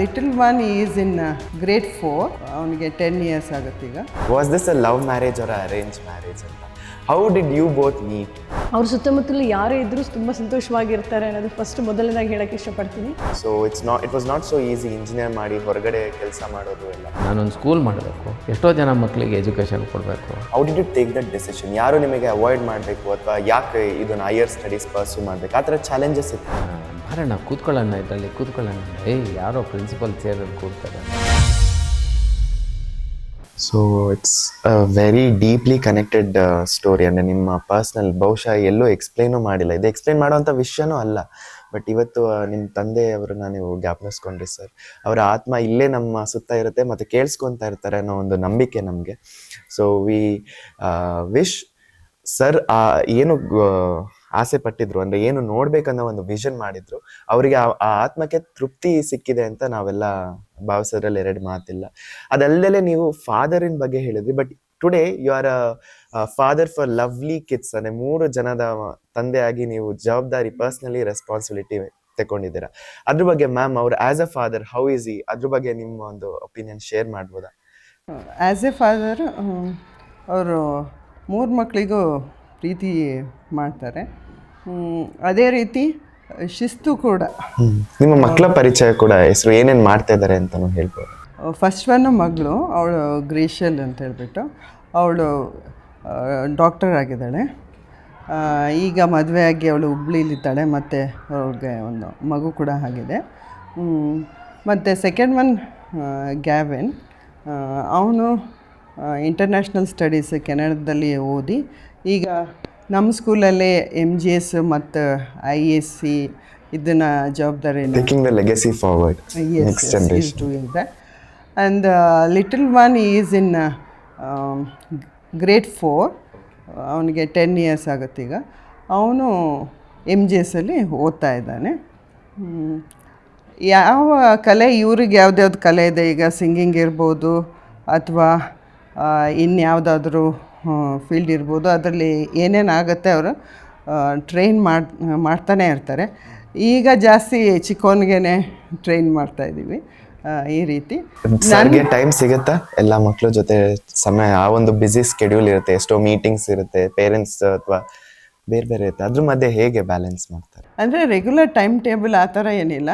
Little one is in grade 4, ಅವನಿಗೆ 10 years ಆಗುತ್ತೆ ಈಗ. Was this a love marriage or arrange marriage ಅಂತ? How did you both meet? ಅವ್ರ ಸುತ್ತಮುತ್ತಲು ಯಾರೇ ಇದ್ದರೂ ತುಂಬ ಸಂತೋಷವಾಗಿರ್ತಾರೆ ಅನ್ನೋದು ಫಸ್ಟ್ ಮೊದಲನೇದಾಗಿ ಹೇಳೋಕ್ಕೆ ಇಷ್ಟಪಡ್ತೀನಿ. So it was not so easy engineer ಮಾಡಿ ಹೊರಗಡೆ ಕೆಲಸ ಮಾಡೋದು ಎಲ್ಲ. ನಾನೊಂದು ಸ್ಕೂಲ್ ಮಾಡಬೇಕು, ಎಷ್ಟೋ ಜನ ಮಕ್ಕಳಿಗೆ ಎಜುಕೇಷನ್ ಕೊಡಬೇಕು. How did you take that decision? ಯಾರು ನಿಮಗೆ ಅವಾಯ್ಡ್ ಮಾಡಬೇಕು ಅಥವಾ ಯಾಕೆ ಇದನ್ನು ಹೈಯರ್ ಸ್ಟಡೀಸ್ ಪರ್ಸ್ಯೂ ಮಾಡಬೇಕು, ಆ ಥರ ಚಾಲೆಂಜಸ್ ಇತ್ತು? ಬಾರಣ್ಣ ಕೂತ್ಕೊಳ್ಳೋಣ, ಇದರಲ್ಲಿ ಕೂತ್ಕೊಳ್ಳೋಣ. ಯಾರೋ ಪ್ರಿನ್ಸಿಪಲ್ ಚೇರಲ್ಲಿ ಕೂರ್ತಾರೆ. So it's a very deeply connected story. ಅಂದರೆ ನಿಮ್ಮ ಪರ್ಸ್ನಲ್ ಬಹುಶಃ ಎಲ್ಲೂ ಎಕ್ಸ್ಪ್ಲೈನೂ ಮಾಡಿಲ್ಲ, ಇದು ಎಕ್ಸ್ಪ್ಲೈನ್ ಮಾಡೋವಂಥ ವಿಷಯನೂ ಅಲ್ಲ. ಬಟ್ ಇವತ್ತು ನಿಮ್ಮ ತಂದೆಯವರನ್ನ ನೀವು ಜ್ಞಾಪನಿಸ್ಕೊಂಡ್ರಿ ಸರ್. ಅವರ ಆತ್ಮ ಇಲ್ಲೇ ನಮ್ಮ ಸುತ್ತ ಇರುತ್ತೆ ಮತ್ತು ಕೇಳಿಸ್ಕೊತಾ ಇರ್ತಾರೆ ಅನ್ನೋ ಒಂದು ನಂಬಿಕೆ ನಮಗೆ. ಸೊ ವಿ ವಿಶ್ ಸರ್ ಏನು ಆಸೆ ಪಟ್ಟಿದ್ರು, ಅಂದರೆ ಏನು ನೋಡ್ಬೇಕನ್ನೋ ಒಂದು ವಿಷನ್ ಮಾಡಿದ್ರು, ಅವರಿಗೆ ಆ ಆತ್ಮಕ್ಕೆ ತೃಪ್ತಿ ಸಿಕ್ಕಿದೆ ಅಂತ ನಾವೆಲ್ಲ ಭಾವಿಸೋದ್ರಲ್ಲಿ ಎರಡು ಮಾತಿಲ್ಲ. ಅದಲ್ಲದೆ ನೀವು ಫಾದರಿನ ಬಗ್ಗೆ ಹೇಳಿದ್ರಿ, but today you are a father for lovely kids. ಅಂದರೆ 3 ಜನದ ತಂದೆಯಾಗಿ ನೀವು ಜವಾಬ್ದಾರಿ, ಪರ್ಸ್ನಲಿ ರೆಸ್ಪಾನ್ಸಿಬಿಲಿಟಿ ತಗೊಂಡಿದ್ದೀರಾ. ಅದ್ರ ಬಗ್ಗೆ ಮ್ಯಾಮ್, ಅವ್ರು as a father how is ಈ, ಅದ್ರ ಬಗ್ಗೆ ನಿಮ್ಮ ಒಂದು ಒಪಿನಿಯನ್ ಶೇರ್ ಮಾಡ್ಬೋದಾ? ಆ್ಯಸ್ ಎ ಫಾದರ್ ಅವರು 3 ಮಕ್ಕಳಿಗೂ ಪ್ರೀತಿ ಮಾಡ್ತಾರೆ. ಅದೇ ರೀತಿ ಶಿಸ್ತು ಕೂಡ. ನಿಮ್ಮ ಮಕ್ಕಳ ಪರಿಚಯ ಕೂಡ, ಹೆಸರು ಏನೇನು ಮಾಡ್ತಾ ಇದ್ದಾರೆ ಅಂತಲೂ ಹೇಳ್ಬೋದು. ಫಸ್ಟ್ ಒನ್ ಮಗಳು, ಅವಳು ಗ್ರೇಷಲ್ ಅಂತ ಹೇಳ್ಬಿಟ್ಟು, ಅವಳು ಡಾಕ್ಟರ್ ಆಗಿದ್ದಾಳೆ. ಈಗ ಮದುವೆ ಆಗಿ ಅವಳು ಹುಬ್ಳಿಲಿದ್ದಾಳೆ, ಮತ್ತು ಅವ್ಳಿಗೆ ಒಂದು ಮಗು ಕೂಡ ಆಗಿದೆ. ಮತ್ತು ಸೆಕೆಂಡ್ ಒನ್ ಗ್ಯಾವಿನ್, ಅವನು ಇಂಟರ್ನ್ಯಾಷನಲ್ ಸ್ಟಡೀಸ್ ಕೆನಡಾದಲ್ಲಿ ಓದಿ ಈಗ ನಮ್ಮ ಸ್ಕೂಲಲ್ಲೇ MGS ಮತ್ತು ISC ಇದನ್ನು ಜವಾಬ್ದಾರಿ. Taking the legacy forward. Next generation. He's doing that. And little one is in grade 4, ಅವನಿಗೆ 10 years ಆಗುತ್ತೆ ಈಗ. ಅವನು MGSಲ್ಲಿ ಓದ್ತಾ ಇದ್ದಾನೆ. ಯಾವ ಕಲೆ, ಇವ್ರಿಗೆ ಯಾವ್ದ್ಯಾವ್ದು ಕಲೆ ಇದೆ, ಈಗ ಸಿಂಗಿಂಗ್ ಇರ್ಬೋದು ಅಥವಾ ಇನ್ಯಾವುದಾದ್ರೂ ಫೀಲ್ಡ್ ಇರ್ಬೋದು, ಅದರಲ್ಲಿ ಏನೇನು ಆಗುತ್ತೆ ಅವರು ಟ್ರೈನ್ ಮಾಡ್ತಾನೆ ಇರ್ತಾರೆ. ಈಗ ಜಾಸ್ತಿ ಚಿಕ್ಕವನಿಗೆ ಟ್ರೈನ್ ಮಾಡ್ತಾಯಿದ್ದೀವಿ ಈ ರೀತಿ. ಸರ್ಗೆ ಟೈಮ್ ಸಿಗುತ್ತಾ ಎಲ್ಲ ಮಕ್ಕಳ ಜೊತೆ ಸಮಯ? ಆ ಒಂದು ಬ್ಯುಸಿ ಸ್ಕೆಡ್ಯೂಲ್ ಇರುತ್ತೆ, ಎಷ್ಟೋ ಮೀಟಿಂಗ್ಸ್ ಇರುತ್ತೆ, ಪೇರೆಂಟ್ಸ್ ಅಥವಾ ಬೇರೆ ಬೇರೆ ಇರುತ್ತೆ, ಅದ್ರ ಮಧ್ಯೆ ಹೇಗೆ ಬ್ಯಾಲೆನ್ಸ್ ಮಾಡ್ತಾರೆ? ಅಂದರೆ ರೆಗ್ಯುಲರ್ ಟೈಮ್ ಟೇಬಲ್ ಆ ಥರ ಏನಿಲ್ಲ,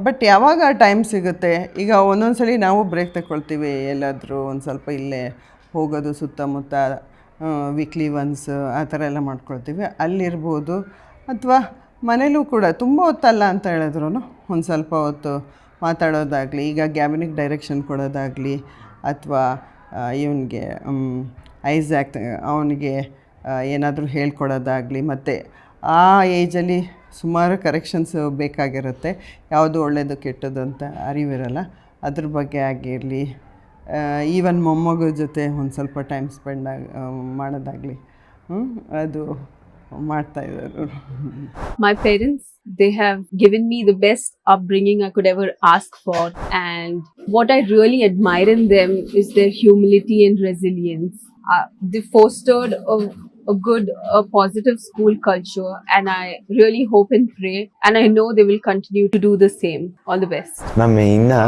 ಬಟ್ ಯಾವಾಗ ಟೈಮ್ ಸಿಗುತ್ತೆ. ಈಗ ಒಂದೊಂದು ಸಲ ನಾವು ಬ್ರೇಕ್ ತಗೊಳ್ತೀವಿ, ಎಲ್ಲಾದರೂ ಒಂದು ಸ್ವಲ್ಪ ಇಲ್ಲೇ ಹೋಗೋದು, ಸುತ್ತಮುತ್ತ ವೀಕ್ಲಿ ಒನ್ಸ್ ಆ ಥರ ಎಲ್ಲ ಮಾಡ್ಕೊಳ್ತೀವಿ, ಅಲ್ಲಿರ್ಬೋದು. ಅಥವಾ ಮನೇಲೂ ಕೂಡ ತುಂಬ ಹೊತ್ತಲ್ಲ ಅಂತ ಹೇಳಿದ್ರು ಒಂದು ಸ್ವಲ್ಪ ಹೊತ್ತು ಮಾತಾಡೋದಾಗಲಿ, ಈಗ ಗ್ಯಾಬಿನಿಗೆ ಡೈರೆಕ್ಷನ್ ಕೊಡೋದಾಗಲಿ, ಅಥವಾ ಇವನಿಗೆ ಐಸಾಕ್ ಅವನಿಗೆ ಏನಾದರೂ ಹೇಳ್ಕೊಡೋದಾಗಲಿ. ಮತ್ತು ಆ ಏಜಲ್ಲಿ ಸುಮಾರು ಕರೆಕ್ಷನ್ಸ್ ಬೇಕಾಗಿರುತ್ತೆ, ಯಾವುದು ಒಳ್ಳೆಯದು ಕೆಟ್ಟದ್ದು ಅಂತ ಅರಿವಿರಲ್ಲ, ಅದ್ರ ಬಗ್ಗೆ ಆಗಿರಲಿ. ಈವನ್ ಮೊಮ್ಮಗ ಜೊತೆ ಒಂದು ಸ್ವಲ್ಪ ಟೈಮ್ ಸ್ಪೆಂಡ್ ಮಾಡೋದಾಗಲಿ ಅದು ಮಾಡ್ತಾ ಇದ್ದಾರೆ. My parents, they have given me the best upbringing I could ever ask for, and what I really admire in them is their humility and resilience. They fostered a good, positive school culture, and I really hope and pray, and I know they will continue to do the same. All the best. Ma'am, ಇನ್ನು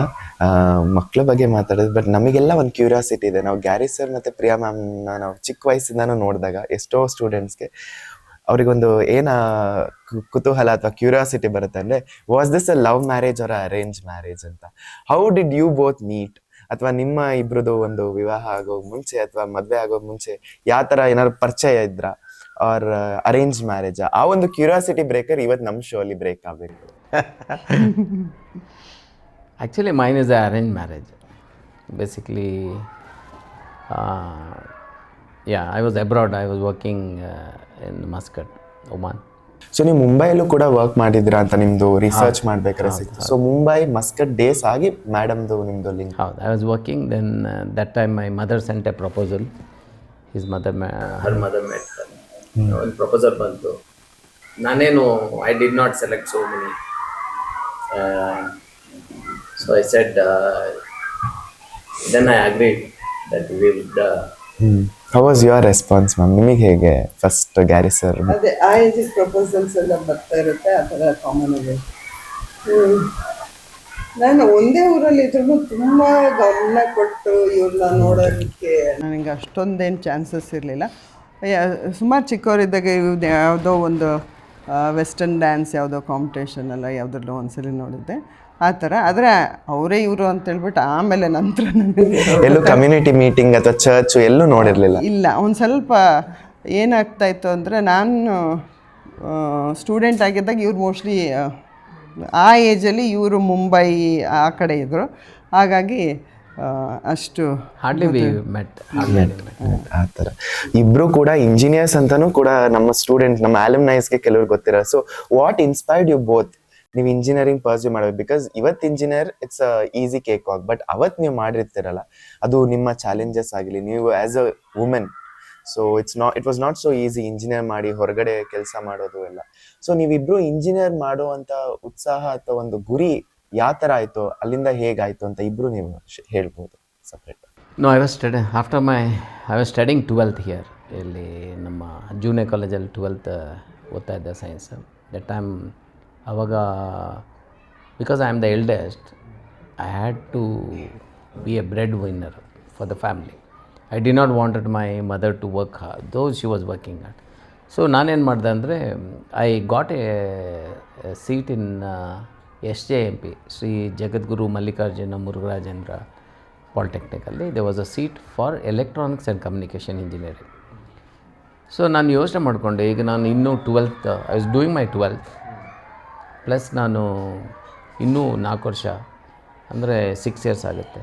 ಮಕ್ಕಳ ಬಗ್ಗೆ ಮಾತಾಡೋದು, but ನಮಗೆಲ್ಲ ಒಂದು curiosity ಇದೆ. ನಾವು Gary sir ಮತ್ತು ಪ್ರಿಯಾ ಮ್ಯಾಮ್ನ ನಾವು ಚಿಕ್ಕ ವಯಸ್ಸಿಂದನೂ ನೋಡಿದಾಗ ಎಷ್ಟೋ ಸ್ಟೂಡೆಂಟ್ಸ್ಗೆ ಅವರಿಗೊಂದು ಕುತೂಹಲ ಅಥವಾ ಕ್ಯೂರಿಯಾಸಿಟಿ ಬರುತ್ತೆ. ಅಂದರೆ was this a love marriage or arrange marriage ಅಂತ? How did you both meet? ಅಥವಾ ನಿಮ್ಮ ಇಬ್ರದ್ದು ಒಂದು ವಿವಾಹ ಆಗೋ ಮುಂಚೆ ಅಥವಾ ಮದುವೆ ಆಗೋ ಮುಂಚೆ ಯಾವ ಥರ ಏನಾದ್ರು ಪರಿಚಯ ಇದ್ರ, ಆರ್ ಅರೇಂಜ್ ಮ್ಯಾರೇಜ್? ಆ ಒಂದು ಕ್ಯೂರಿಯಾಸಿಟಿ ಬ್ರೇಕರ್ ಇವತ್ತು ನಮ್ಮ ಶೋ ಅಲ್ಲಿ ಬ್ರೇಕ್ ಆಗಬೇಕು. Actually, mine is an arranged marriage. Basically, I was abroad. I was working in Muscat, Oman. So ನೀವು ಮುಂಬೈಯಲ್ಲೂ ಕೂಡ ವರ್ಕ್ ಮಾಡಿದ್ದೀರಾ ಅಂತ ನಿಮ್ಮದು ರಿಸರ್ಚ್ ಮಾಡಬೇಕಾದ್ರೆ ಸಿಕ್ತು. ಸೊ ಮುಂಬೈ ಮಸ್ಕಟ್ ಡೇಸ್ ಆಗಿ ಮೇಡಮ್ದು ನಿಮ್ಮದು ಲಿಂಕ್? ಹೌದು, I was working. Then that time my mother sent a proposal. His mother her mother met. ಒಂದು ಪ್ರಪೋಸಲ್ ಬಂತು. ನಾನೇನು I did not select so many. So I said, then I agreed that we would. How was your response ma'am? ನಿಮಗೆ ಹೇಗೆ first Gary sir? ಅದೇ ಆ ಏಜಿಗೆ proposals ಎಲ್ಲ ಬರ್ತಾ ಇರುತ್ತೆ, ಆ ಥರ ಕಾಮನ್ ಇದೆ. ನಾನು ಒಂದೇ ಊರಲ್ಲಿ ಇದ್ರೂ ತುಂಬ ಗಮನ ಕೊಟ್ಟು ಇವ್ರನ್ನ ನೋಡೋದಕ್ಕೆ ನನಗೆ ಅಷ್ಟೊಂದೇನು ಚಾನ್ಸಸ್ ಇರಲಿಲ್ಲ. ಸುಮಾರು ಚಿಕ್ಕವರಿದ್ದಾಗ ಇವ್ದು ಯಾವುದೋ ಒಂದು ವೆಸ್ಟರ್ನ್ ಡ್ಯಾನ್ಸ್ ಯಾವುದೋ ಕಾಂಪಿಟೇಷನ್ ಯಾವುದ್ರಲ್ಲೋ ಒಂದ್ಸಲಿ ನೋಡಿದ್ದೆ ಆ ಥರ. ಆದರೆ ಅವರೇ ಇವರು ಅಂತೇಳ್ಬಿಟ್ಟು ಆಮೇಲೆ ನಂತರ ಎಲ್ಲೂ ಕಮ್ಯುನಿಟಿ ಮೀಟಿಂಗ್ ಅಥವಾ ಚರ್ಚು ಎಲ್ಲೂ ನೋಡಿರಲಿಲ್ಲ. ಇಲ್ಲ. ಒಂದು ಸ್ವಲ್ಪ ಏನಾಗ್ತಾಯಿತ್ತು ಅಂದರೆ, ನಾನು ಸ್ಟೂಡೆಂಟ್ ಆಗಿದ್ದಾಗ ಇವ್ರು ಮೋಸ್ಟ್ಲಿ ಆ ಏಜಲ್ಲಿ ಇವರು ಮುಂಬೈ ಆ ಕಡೆ ಇದ್ದರು. ಹಾಗಾಗಿ ಅಷ್ಟು ಹಾರ್ಡ್ಲಿ ವಿ ಮೆಟ್ ಆ ಥರ. ಇಬ್ಬರು ಕೂಡ ಇಂಜಿನಿಯರ್ಸ್ ಅಂತಲೂ ಕೂಡ ನಮ್ಮ ಸ್ಟೂಡೆಂಟ್, ನಮ್ಮ ಆಲಮ್ನೈಸ್ಗೆ ಕೆಲವ್ರು ಗೊತ್ತಿರೋ. So what inspired you both? ನೀವು ಇಂಜಿನಿಯರಿಂಗ್ ಪರ್ಸ್ಯೂ ಮಾಡಬೇಕು, ಬಿಕಾಸ್ ಇವತ್ತು engineer it's easy cake walk, but ಅವತ್ತು ನೀವು ಮಾಡಿರ್ತೀರಲ್ಲ ಅದು ನಿಮ್ಮ ಚಾಲೆಂಜಸ್ ಆಗಲಿ, ನೀವು as a women. So it was not so easy engineer ಮಾಡಿ ಹೊರಗಡೆ ಕೆಲಸ ಮಾಡೋದು ಎಲ್ಲ. ಸೊ ನೀವಿಬ್ರು ಇಂಜಿನಿಯರ್ ಮಾಡುವಂಥ ಉತ್ಸಾಹ ಅಥವಾ ಒಂದು ಗುರಿ ಯಾವ ಥರ ಆಯಿತು, ಅಲ್ಲಿಂದ ಹೇಗಾಯಿತು ಅಂತ ಇಬ್ಬರು ನೀವು ಹೇಳ್ಬೋದು separate? No, I was studying 12th here. ಇಲ್ಲಿ ನಮ್ಮ ಜೂನಿಯರ್ ಕಾಲೇಜಲ್ಲಿ 12th ಓದ್ತಾ ಇದ್ದೆ ಸೈನ್ಸ್. ದಟ್ ಟೈಮ್ ಆವಾಗ because I am the eldest, I had to be a breadwinner for the family. I did not wanted my mother to work hard, though she was working hard. So ನಾನೇನು ಮಾಡಿದೆ ಅಂದರೆ, I got a seat in SJMP, Shri Jagadguru Mallikarjuna Murugharajendra ಪಾಲಿಟೆಕ್ನಿಕಲ್ಲಿ. They was a seat for electronics and communication engineering. So ನಾನು ಯೋಚನೆ ಮಾಡಿಕೊಂಡೆ, ಈಗ ನಾನು ಇನ್ನೂ 12th, I was doing my 12th plus ನಾನು ಇನ್ನೂ 4 ವರ್ಷ ಅಂದರೆ 6 years ಆಗುತ್ತೆ.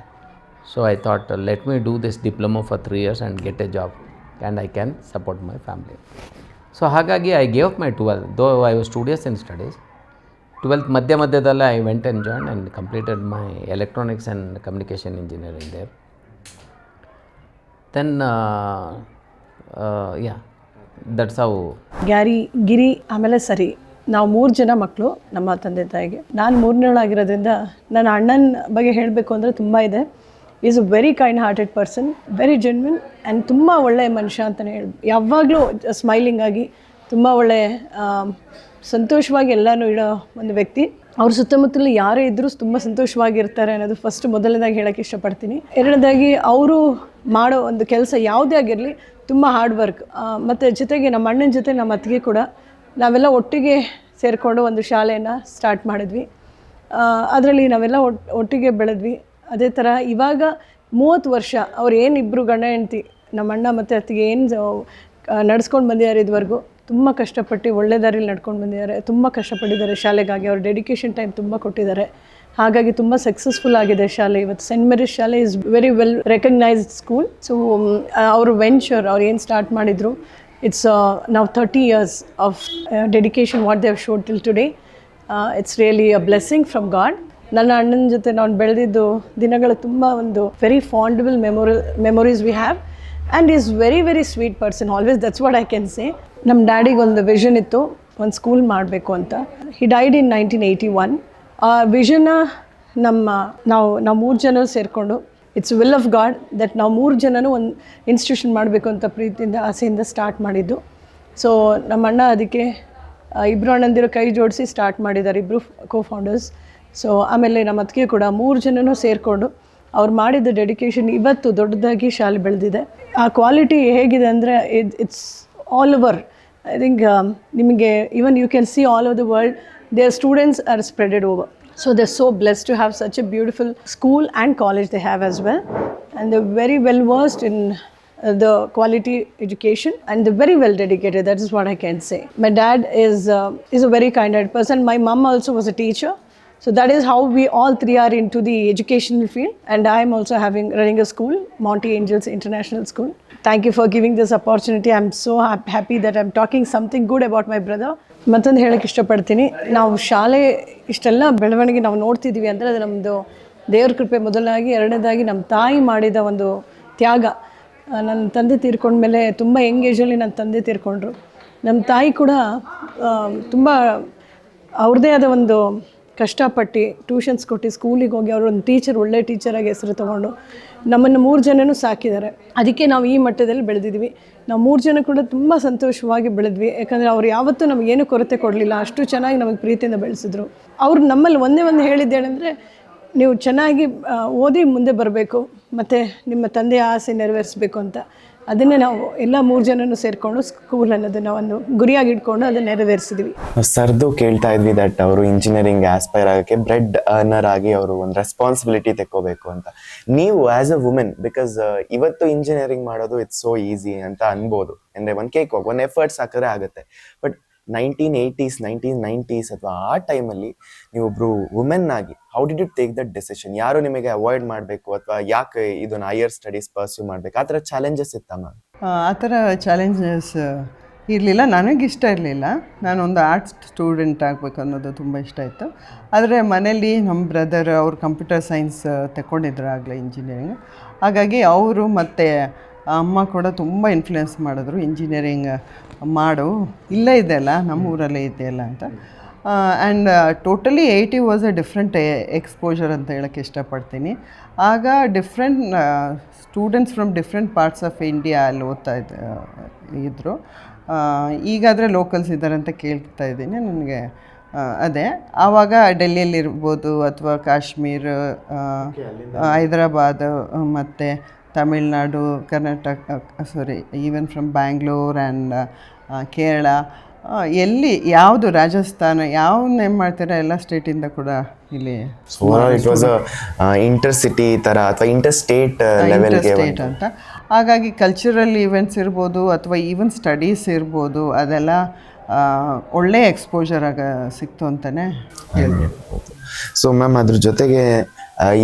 So I thought, let me do this diploma for 3 years and get a job and I can support my family. So ಹಾಗಾಗಿ I gave up my 12th, though I was studious in studies. 12th ಮಧ್ಯದಲ್ಲಿ I went and joined and completed my electronics and communication engineering there. Then yeah, that's how. ಗಿರಿ ಆಮೇಲೆ ಸರಿ, ನಾವು 3 ಜನ ಮಕ್ಕಳು ನಮ್ಮ ತಂದೆ ತಾಯಿಗೆ. ನಾನು 3ನೇಳಾಗಿರೋದ್ರಿಂದ ನನ್ನ ಅಣ್ಣನ ಬಗ್ಗೆ ಹೇಳಬೇಕು ಅಂದರೆ ತುಂಬ ಇದೆ. Is a very kind hearted person, very genuine and ತುಂಬ ಒಳ್ಳೆಯ ಮನುಷ್ಯ ಅಂತಲೇ ಯಾವಾಗಲೂ ಸ್ಮೈಲಿಂಗ್ ಆಗಿ ತುಂಬ ಒಳ್ಳೆ ಸಂತೋಷವಾಗಿ ಎಲ್ಲನೂ ಇಡೋ ಒಂದು ವ್ಯಕ್ತಿ. ಅವ್ರ ಸುತ್ತಮುತ್ತಲು ಯಾರೇ ಇದ್ದರೂ ತುಂಬ ಸಂತೋಷವಾಗಿರ್ತಾರೆ ಅನ್ನೋದು ಫಸ್ಟ್ ಮೊದಲನೇದಾಗಿ ಹೇಳೋಕ್ಕೆ ಇಷ್ಟಪಡ್ತೀನಿ. ಎರಡನೇದಾಗಿ ಅವರು ಮಾಡೋ ಒಂದು ಕೆಲಸ ಯಾವುದೇ ಆಗಿರಲಿ ತುಂಬ ಹಾರ್ಡ್ ವರ್ಕ್. ಮತ್ತು ಜೊತೆಗೆ ನಮ್ಮ ಅಣ್ಣನ ಜೊತೆ ನಮ್ಮ ಅತ್ತಿಗೆ ಕೂಡ ನಾವೆಲ್ಲ ಒಟ್ಟಿಗೆ ಸೇರಿಕೊಂಡು ಒಂದು ಶಾಲೆಯನ್ನು ಸ್ಟಾರ್ಟ್ ಮಾಡಿದ್ವಿ. ಅದರಲ್ಲಿ ನಾವೆಲ್ಲ ಒಟ್ಟಿಗೆ ಬೆಳೆದ್ವಿ. ಅದೇ ಥರ ಇವಾಗ 30 ವರ್ಷ ಅವ್ರು ಏನು ಇಬ್ಬರು ಗಂಡ ಹೆಂಡ್ತಿ, ನಮ್ಮ ಅಣ್ಣ ಮತ್ತು ಅತ್ತಿಗೆ ಏನು ನಡ್ಸ್ಕೊಂಡು ಬಂದಿದ್ದಾರೆ ಇದುವರೆಗೂ. ತುಂಬ ಕಷ್ಟಪಟ್ಟು ಒಳ್ಳೆ ದಾರಿಲಿ ನಡ್ಕೊಂಡು ಬಂದಿದ್ದಾರೆ, ತುಂಬ ಕಷ್ಟಪಟ್ಟಿದ್ದಾರೆ ಶಾಲೆಗಾಗಿ. ಅವ್ರ ಡೆಡಿಕೇಶನ್ ಟೈಮ್ ತುಂಬ ಕೊಟ್ಟಿದ್ದಾರೆ. ಹಾಗಾಗಿ ತುಂಬ ಸಕ್ಸಸ್ಫುಲ್ ಆಗಿದೆ ಶಾಲೆ. ಇವತ್ತು ಸೆಂಟ್ ಮೇರಿಸ್ ಶಾಲೆ is very well recognised school. So ಅವರು ವೆಂಚರ್ ಅವ್ರು ಏನು ಸ್ಟಾರ್ಟ್ ಮಾಡಿದರು, ಇಟ್ಸ್ ನಾವು 30 years of dedication what they have showed till today. It's really a blessing from God. ನನ್ನ ಅಣ್ಣನ ಜೊತೆ ನಾನು ಬೆಳೆದಿದ್ದು ದಿನಗಳು ತುಂಬ ಒಂದು very fondable memories we have. And is very very sweet person always, that's what I can say. ನಮ್ಮ ಡ್ಯಾಡಿಗೆ ಒಂದು ವಿಷನ್ ಇತ್ತು, ಒಂದು ಸ್ಕೂಲ್ ಮಾಡಬೇಕು ಅಂತ. ಹಿ ಡೈಡ್ ಇನ್ 1981. ಆ ವಿಷನ್ನ ನಾವು 3 ಜನ ಸೇರಿಕೊಂಡು, it's will of god that ನಾವು 3 ಜನನೂ ಒಂದು ಇನ್ಸ್ಟಿಟ್ಯೂಷನ್ ಮಾಡಬೇಕು ಅಂತ ಪ್ರೀತಿಯಿಂದ ಆಸೆಯಿಂದ ಸ್ಟಾರ್ಟ್ ಮಾಡಿದ್ದು. ಸೊ ನಮ್ಮ ಅಣ್ಣ ಅದಕ್ಕೆ ಇಬ್ಬರು ಅಣ್ಣಂದಿರೋ ಕೈ ಜೋಡಿಸಿ ಸ್ಟಾರ್ಟ್ ಮಾಡಿದ್ದಾರೆ, ಇಬ್ಬರು ಕೋ-ಫೌಂಡರ್ಸ್. ಸೊ ಆಮೇಲೆ ನಮ್ಮ ಅತ್ತಿಗೆ ಕೂಡ 3 ಜನನೂ ಸೇರಿಕೊಂಡು ಅವ್ರು ಮಾಡಿದ ಡೆಡಿಕೇಶನ್ ಇವತ್ತು ದೊಡ್ಡದಾಗಿ ಶಾಲೆ ಬೆಳೆದಿದೆ. ಆ ಕ್ವಾಲಿಟಿ ಹೇಗಿದೆ ಅಂದರೆ it's all over. I think ನಿಮಗೆ even you can see all over the world their students are spreaded over. So they're so blessed to have such a beautiful school and college they have as well. And they're very well versed in the quality education and they're very well dedicated. That is what I can say. My dad is a very kind-hearted person. My mom also was a teacher. So that is how we all 3 are into the educational field. And I am also running a school, Monty Angels International School. Thank you for giving this opportunity. I'm so happy that I'm talking something good about my brother. ಮತ್ತೊಂದು ಹೇಳೋಕ್ಕೆ ಇಷ್ಟಪಡ್ತೀನಿ, ನಾವು ಶಾಲೆ ಇಷ್ಟೆಲ್ಲ ಬೆಳವಣಿಗೆ ನಾವು ನೋಡ್ತಿದ್ದೀವಿ ಅಂದರೆ ಅದು ನಮ್ಮದು ದೇವ್ರ ಕೃಪೆ ಮೊದಲನಾಗಿ. ಎರಡನೇದಾಗಿ ನಮ್ಮ ತಾಯಿ ಮಾಡಿದ ಒಂದು ತ್ಯಾಗ. ನನ್ನ ತಂದೆ ತೀರ್ಕೊಂಡ್ಮೇಲೆ ತುಂಬ ಯಂಗ್ ಏಜಲ್ಲಿ ನನ್ನ ತಂದೆ ತೀರ್ಕೊಂಡ್ರು. ನಮ್ಮ ತಾಯಿ ಕೂಡ ತುಂಬ ಅವ್ರದ್ದೇ ಆದ ಒಂದು ಕಷ್ಟಪಟ್ಟು ಟ್ಯೂಷನ್ಸ್ ಕೊಟ್ಟು ಸ್ಕೂಲಿಗೆ ಹೋಗಿ ಅವರು ಒಂದು ಒಳ್ಳೆ ಟೀಚರಾಗಿ ಹೆಸರು ತೊಗೊಂಡು ನಮ್ಮನ್ನು 3 ಜನನೂ ಸಾಕಿದ್ದಾರೆ. ಅದಕ್ಕೆ ನಾವು ಈ ಮಟ್ಟದಲ್ಲಿ ಬೆಳೆದಿದ್ವಿ. ನಾವು 3 ಜನ ಕೂಡ ತುಂಬ ಸಂತೋಷವಾಗಿ ಬೆಳೆದ್ವಿ. ಯಾಕಂದರೆ ಅವ್ರು ಯಾವತ್ತೂ ನಮಗೇನು ಕೊರತೆ ಕೊಡಲಿಲ್ಲ, ಅಷ್ಟು ಚೆನ್ನಾಗಿ ನಮಗೆ ಪ್ರೀತಿಯಿಂದ ಬೆಳೆಸಿದ್ರು. ಅವ್ರು ನಮ್ಮಲ್ಲಿ ಒಂದೇ ಒಂದು ಹೇಳಿದ್ದೇನೆಂದರೆ, ನೀವು ಚೆನ್ನಾಗಿ ಓದಿ ಮುಂದೆ ಬರಬೇಕು ಮತ್ತು ನಿಮ್ಮ ತಂದೆಯ ಆಸೆ ನೆರವೇರಿಸಬೇಕು ಅಂತ ಅದನ್ನೇ ನಾವು ಎಲ್ಲ 3 ಜನನೂ ಸೇರಿಕೊಂಡು ಸ್ಕೂಲ್ ಅನ್ನೋದನ್ನು ಒಂದು ಗುರಿಯಾಗಿ ಇಟ್ಕೊಂಡು ಅದನ್ನು ನೆರವೇರಿಸಿದ್ವಿ. ಸರ್ದು ಕೇಳ್ತಾ ಇದ್ವಿ ದಟ್ ಅವರು ಇಂಜಿನಿಯರಿಂಗ್ ಆಸ್ಪೈರ್ ಆಗೋಕ್ಕೆ ಬ್ರೆಡ್ ಅರ್ನರ್ ಆಗಿ ಅವರು ಒಂದು ರೆಸ್ಪಾನ್ಸಿಬಿಲಿಟಿ ತೆಕ್ಕೋಬೇಕು ಅಂತ. ನೀವು ಆ್ಯಸ್ ಅ ವುಮೆನ್, ಬಿಕಾಸ್ ಇವತ್ತು ಇಂಜಿನಿಯರಿಂಗ್ ಮಾಡೋದು ಇಟ್ಸ್ ಸೋ ಈಸಿ ಅಂತ ಅನ್ಬೋದು, ಅಂದರೆ ಒಂದು ಕೇಕ್ ಒಂದು ಎಫರ್ಟ್ಸ್ ಹಾಕಿದ್ರೆ ಆಗುತ್ತೆ. ಬಟ್ 1980s 1990s ಅಥವಾ ಆ ಟೈಮಲ್ಲಿ ನೀವೊಬ್ರು ವುಮೆನ್ ಆಗಿ how did you take that decision? ಯಾರು ನಿಮಗೆ ಅವಾಯ್ಡ್ ಮಾಡಬೇಕು ಅಥವಾ ಯಾಕೆ ಇದನ್ನು ಹೈಯರ್ ಸ್ಟಡೀಸ್ ಪರ್ಸ್ಯೂ ಮಾಡಬೇಕು, ಆ ಥರ ಚಾಲೆಂಜಸ್ ಇತ್ತ ಮ್ಯಾಮ್? ಆ ಥರ ಚಾಲೆಂಜಸ್ ಇರಲಿಲ್ಲ, ನನಗಿಷ್ಟ ಇರಲಿಲ್ಲ. ನಾನೊಂದು ಆರ್ಟ್ಸ್ ಸ್ಟೂಡೆಂಟ್ ಆಗಬೇಕು ಅನ್ನೋದು ತುಂಬ ಇಷ್ಟ ಇತ್ತು. ಆದರೆ ಮನೇಲಿ ನಮ್ಮ ಬ್ರದರ್ ಅವ್ರು ಕಂಪ್ಯೂಟರ್ ಸೈನ್ಸ್ ತಗೊಂಡಿದ್ರು ಆಗಲೇ ಇಂಜಿನಿಯರಿಂಗ್. ಹಾಗಾಗಿ ಅವರು ಮತ್ತು ಅಮ್ಮ ಕೂಡ ತುಂಬ ಇನ್ಫ್ಲುಯೆನ್ಸ್ ಮಾಡಿದ್ರು, ಇಂಜಿನಿಯರಿಂಗ್ ಮಾಡು, ಇಲ್ಲೇ ಇದೆಯಲ್ಲ ನಮ್ಮ ಊರಲ್ಲೇ ಇದೆಯಲ್ಲ ಅಂತ. And totally 80 was a different exposure ಅಂತ ಹೇಳೋಕ್ಕೆ ಇಷ್ಟಪಡ್ತೀನಿ. ಆಗ different students from different parts of India ಅಲ್ಲಿ ಓದ್ತಾ ಇದ್ದರು. ಈಗಾದರೆ ಲೋಕಲ್ಸ್ ಇದ್ದಾರೆ ಅಂತ ಕೇಳ್ತಾ ಇದ್ದೀನಿ ನನಗೆ. ಅದೇ ಆವಾಗ ಡೆಲ್ಲಿಯಲ್ಲಿರ್ಬೋದು ಅಥವಾ ಕಾಶ್ಮೀರ, ಹೈದರಾಬಾದ್ ಮತ್ತು Tamil Nadu, Karnataka, even from Bangalore and Kerala, ಎಲ್ಲಿ ಯಾವುದು ರಾಜಸ್ಥಾನ ಯಾವನ್ನ ಏನು ಮಾಡ್ತೀರಾ ಎಲ್ಲ ಸ್ಟೇಟಿಂದ ಕೂಡ ಇಲ್ಲಿ ಇಟ್ ವಾಸ್ ಇಂಟರ್ ಸಿಟಿ ಥರ ಅಥವಾ ಇಂಟರ್ ಸ್ಟೇಟ್ ಲೆವೆಲ್ಗೆ ಸ್ಟೇಟ್ ಅಂತ. ಹಾಗಾಗಿ ಕಲ್ಚರಲ್ ಈವೆಂಟ್ಸ್ ಇರ್ಬೋದು ಅಥವಾ ಈವನ್ ಸ್ಟಡೀಸ್ ಇರ್ಬೋದು, ಅದೆಲ್ಲ ಒಳ್ಳೆಯ ಎಕ್ಸ್ಪೋಜರ್ ಸಿಕ್ತು ಅಂತಲೇ ಹೇಳ್ಬೋದು. ಸೊ ಮ್ಯಾಮ್, ಅದ್ರ ಜೊತೆಗೆ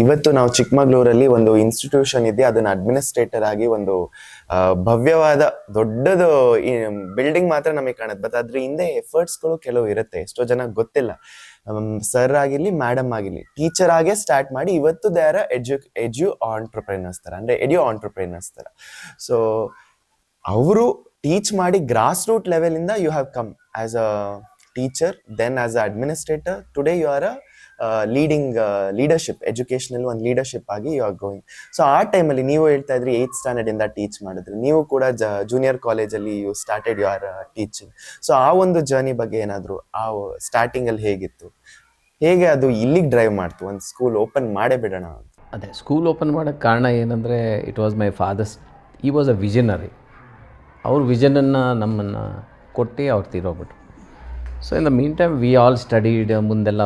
ಇವತ್ತು ನಾವು ಚಿಕ್ಕಮಗಳೂರಲ್ಲಿ ಒಂದು ಇನ್ಸ್ಟಿಟ್ಯೂಷನ್ ಇದೆ, ಅದನ್ನು ಅಡ್ಮಿನಿಸ್ಟ್ರೇಟರ್ ಆಗಿ ಒಂದು ಭವ್ಯವಾದ ದೊಡ್ಡದು ಬಿಲ್ಡಿಂಗ್ ಮಾತ್ರ ನಮಗೆ ಕಾಣುತ್ತೆ. ಬಟ್ ಅದ್ರ ಹಿಂದೆ ಎಫರ್ಟ್ಸ್ಗಳು ಕೆಲವು ಇರುತ್ತೆ, ಎಷ್ಟೋ ಜನ ಗೊತ್ತಿಲ್ಲ. ಸರ್ ಆಗಿರಲಿ, ಮೇಡಮ್ ಆಗಿರಲಿ, ಟೀಚರ್ ಆಗೇ ಸ್ಟಾರ್ಟ್ ಮಾಡಿ ಇವತ್ತು ದೇ ಆರ್ ಎಡ್ಯು ಆಂಟ್ರಪ್ರೈನರ್ಸ್ ಥರ, ಅಂದರೆ ಎಡ್ಯು ಆಂಟ್ರಪ್ರೈನರ್ಸ್ ಥರ. ಸೊ ಅವರು ಟೀಚ್ ಮಾಡಿ ಗ್ರಾಸ್ ರೂಟ್ ಲೆವೆಲಿಂದ you have come as a teacher, then as a administrator, today you are a leadership, ಎಜುಕೇಷನಲ್ಲಿ ಒಂದು ಲೀಡರ್ಶಿಪ್ ಆಗಿ ಯು ಆರ್ ಗೋಯಿಂಗ್. ಸೊ ಆ ಟೈಮಲ್ಲಿ ನೀವು ಹೇಳ್ತಾ ಇದ್ರಿ 8th ಸ್ಟ್ಯಾಂಡರ್ಡಿಂದ ಟೀಚ್ ಮಾಡಿದ್ರಿ, ನೀವು ಕೂಡ ಜೂನಿಯರ್ ಕಾಲೇಜಲ್ಲಿ you started you are teaching. So ಆ ಒಂದು ಜರ್ನಿ ಬಗ್ಗೆ ಏನಾದರೂ, ಆ ಸ್ಟಾರ್ಟಿಂಗಲ್ಲಿ ಹೇಗಿತ್ತು, ಹೇಗೆ ಅದು ಇಲ್ಲಿಗೆ ಡ್ರೈವ್ ಮಾಡ್ತು ಒಂದು ಸ್ಕೂಲ್ ಓಪನ್ ಮಾಡೇ ಬಿಡೋಣ ಅಂತ? ಅದೇ ಸ್ಕೂಲ್ ಓಪನ್ ಮಾಡೋಕ್ಕೆ ಕಾರಣ ಏನಂದರೆ, it was my father's, he was a visionary. ಅವ್ರ ವಿಷನನ್ನು ನಮ್ಮನ್ನು ಕೊಟ್ಟು ಅವ್ರು ತೀರೋಗ್ಬಿಟ್ರು. So in the meantime we all studied, ಮುಂದೆಲ್ಲ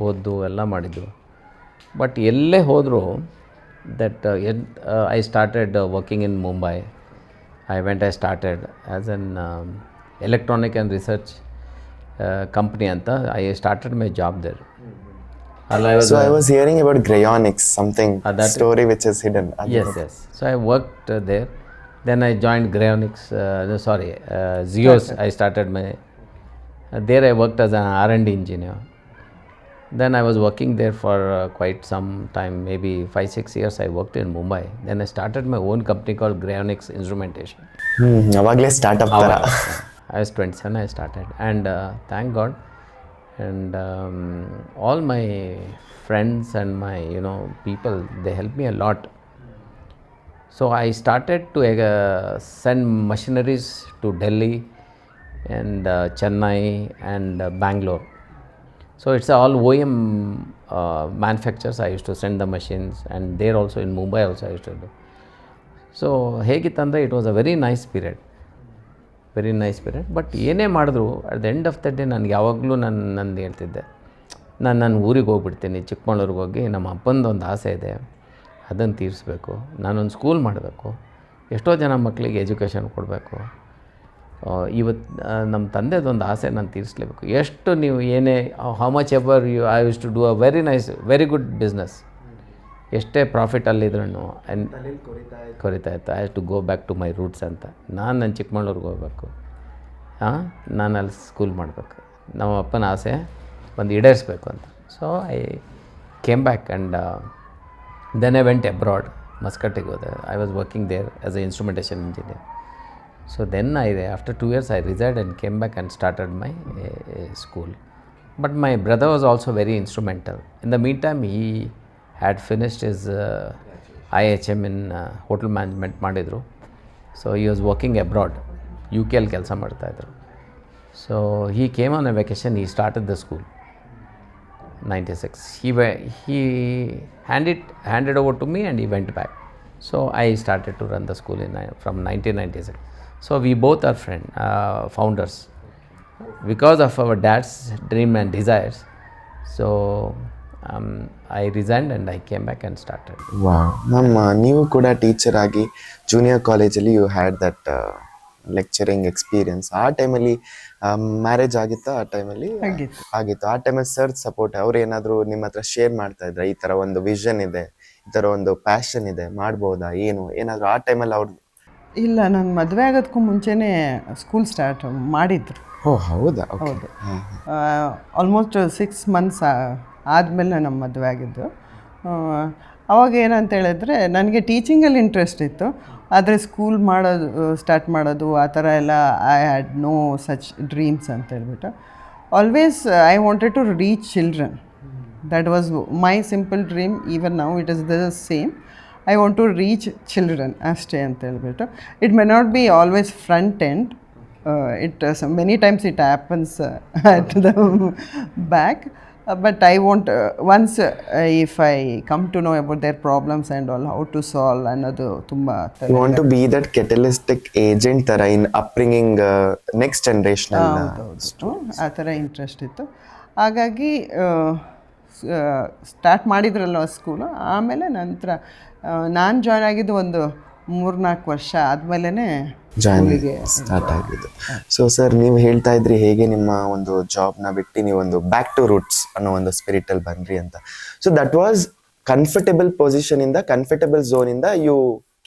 ಓದ್ದು ಎಲ್ಲ ಮಾಡಿದ್ದು. ಬಟ್ ಎಲ್ಲೇ ಹೋದರೂ that I started working in Mumbai. I started as an electronic and research company ಅಂತ. I started my job there. So I was hearing about Grayonics, something, story which is hidden. Yes. So I worked there. Then I joined Grayonics, Zeos. I started my... there I worked as an R&D engineer. Then I was working there for quite some time, maybe 5-6 years I worked in Mumbai. Then I started my own company called Grayonics Instrumentation. ಅವಾಗಲೇ startup ಥರ. I was 27, I started. And thank God. And all my friends and my people, they helped me a lot. So I started to send machineries to Delhi and Chennai and Bangalore. So it's all OEM manufacturers. I used to send the machines, and there also in Mumbai also I used to do. So ಹೇಗಿತ್ತಂದರೆ it was a very nice period. But ಏನೇ ಮಾಡಿದ್ರು at the end of the day ನನಗೆ ಯಾವಾಗಲೂ ನಂದು ಹೇಳ್ತಿದ್ದೆ, ನಾನು ಊರಿಗೆ ಹೋಗ್ಬಿಡ್ತೀನಿ, ಚಿಕ್ಕಮಗಳೂರಿಗೆ ಹೋಗಿ ನಮ್ಮ ಅಪ್ಪಂದು ಒಂದು ಆಸೆ ಇದೆ, ಅದನ್ನು ತೀರಿಸ್ಬೇಕು. ನಾನೊಂದು ಸ್ಕೂಲ್ ಮಾಡಬೇಕು, ಎಷ್ಟೋ ಜನ ಮಕ್ಕಳಿಗೆ ಎಜುಕೇಷನ್ ಕೊಡಬೇಕು. ಇವತ್ತು ನಮ್ಮ ತಂದೆದೊಂದು ಆಸೆ ನಾನು ತೀರಿಸ್ಲೇಬೇಕು. ಎಷ್ಟು ನೀವು ಏನೇ how much ever I use to do a very good business. ಎಷ್ಟೇ ಪ್ರಾಫಿಟಲ್ಲಿದ್ರೂ ಕೊರಿತಾ ಇತ್ತು. I have to go back to my roots ಅಂತ. ನನ್ನ ಚಿಕ್ಕಮಗಳೂರಿಗೆ ಹೋಗ್ಬೇಕು, ನಾನು ಅಲ್ಲಿ ಸ್ಕೂಲ್ ಮಾಡಬೇಕು, ನಮ್ಮ ಅಪ್ಪನ ಆಸೆ ಒಂದು ಈಡೇರಿಸ್ಬೇಕು ಅಂತ. So I came back and then I went abroad, ಮಸ್ಕಟ್ಟಿಗೆ ಹೋದೆ. I was working there as a instrumentation engineer. So then after 2 years I resigned and came back and started my school. But my brother was also very instrumental. In the meantime, he had finished his IHM in hotel management ಮಾಡಿದ್ರು. So he was working abroad, UK ಅಲ್ಲಿ ಕೆಲಸ ಮಾಡ್ತಾಯಿದ್ರು. So he came on a vacation, he started the school. 96. He handed over to me and he went back. So I started to run the school from 1996. So we both are founders because of our dad's dream and desires. So I resigned and I came back and started. Wow ma'am, ನೀವು ಕೂಡ teacher ಆಗಿ junior ಕಾಲೇಜಲ್ಲಿ you had that lecturing experience. ಆ ಟೈಮಲ್ಲಿ marriage ಆಗಿತ್ತಾ? ಆ ಟೈಮಲ್ಲಿ ಆಗಿತ್ತು. ಆ ಟೈಮಲ್ಲಿ ಸರ್ ಸಪೋರ್ಟ್ ಅವ್ರು ಏನಾದರೂ ನಿಮ್ಮ ಹತ್ರ ಶೇರ್ ಮಾಡ್ತಾ ಇದ್ರ, ಈ ಥರ ಒಂದು ವಿಷನ್ ಇದೆ, ಈ ಥರ ಒಂದು ಪ್ಯಾಷನ್ ಇದೆ, ಮಾಡ್ಬೋದಾ ಏನಾದರೂ ಆ ಟೈಮಲ್ಲಿ ಅವ್ರು? ಇಲ್ಲ, ನಾನು ಮದುವೆ ಆಗೋದಕ್ಕೂ ಮುಂಚೆನೇ ಸ್ಕೂಲ್ ಸ್ಟಾರ್ಟ್ ಮಾಡಿದ್ರು. ಓ ಹೌದಾ? ಹೌದು, ಆಲ್ಮೋಸ್ಟ್ 6 months ಆದಮೇಲೆ ನಮ್ಮ ಮದುವೆ ಆಗಿದ್ದು. ಅವಾಗ ಏನಂತ ಹೇಳಿದ್ರೆ ನನಗೆ ಟೀಚಿಂಗಲ್ಲಿ ಇಂಟ್ರೆಸ್ಟ್ ಇತ್ತು, ಆದರೆ ಸ್ಕೂಲ್ ಸ್ಟಾರ್ಟ್ ಮಾಡೋದು ಆ ಥರ ಎಲ್ಲ I had no such dreams ಅಂತ ಹೇಳ್ಬಿಟ್ಟು. Always I wanted to reach children. That was my simple dream. Even now it is the same. I want to reach children ಅಷ್ಟೇ ಅಂತ ಹೇಳ್ಬಿಟ್ಟು. It may not be always front end. Many times it happens at the back. But I want, once if I come to know about their problems and all, how to solve ಅನ್ನೋದು ತುಂಬ. You want to be that catalytic agent ಥರ in upbringing next generation. ಆ ಥರ interest ಇತ್ತು. ಹಾಗಾಗಿ start ಮಾಡಿದ್ರಲ್ಲ school. ಆಮೇಲೆ ನಂತರ ನಾನು ಜಾಯ್ನ್ ಆಗಿದ್ದು ಒಂದು 3-4 ವರ್ಷ ಆದಮೇಲೆ ಜಾಯ್ನಿಗೆ ಸ್ಟಾರ್ಟ್ ಆಗಿದ್ದು. ಸೊ ಸರ್, ನೀವು ಹೇಳ್ತಾ ಇದ್ರಿ ಹೇಗೆ ನಿಮ್ಮ ಒಂದು ಜಾಬ್ನ ಬಿಟ್ಟು ನೀವು ಒಂದು ಬ್ಯಾಕ್ ಟು ರೂಟ್ಸ್ ಅನ್ನೋ ಒಂದು ಸ್ಪಿರಿಟಲ್ಲಿ ಬಂದ್ರಿ ಅಂತ. So that was comfortable position ಇಂದ, ಕಂಫರ್ಟಬಲ್ ಝೋನ್ ಇಂದ ಯು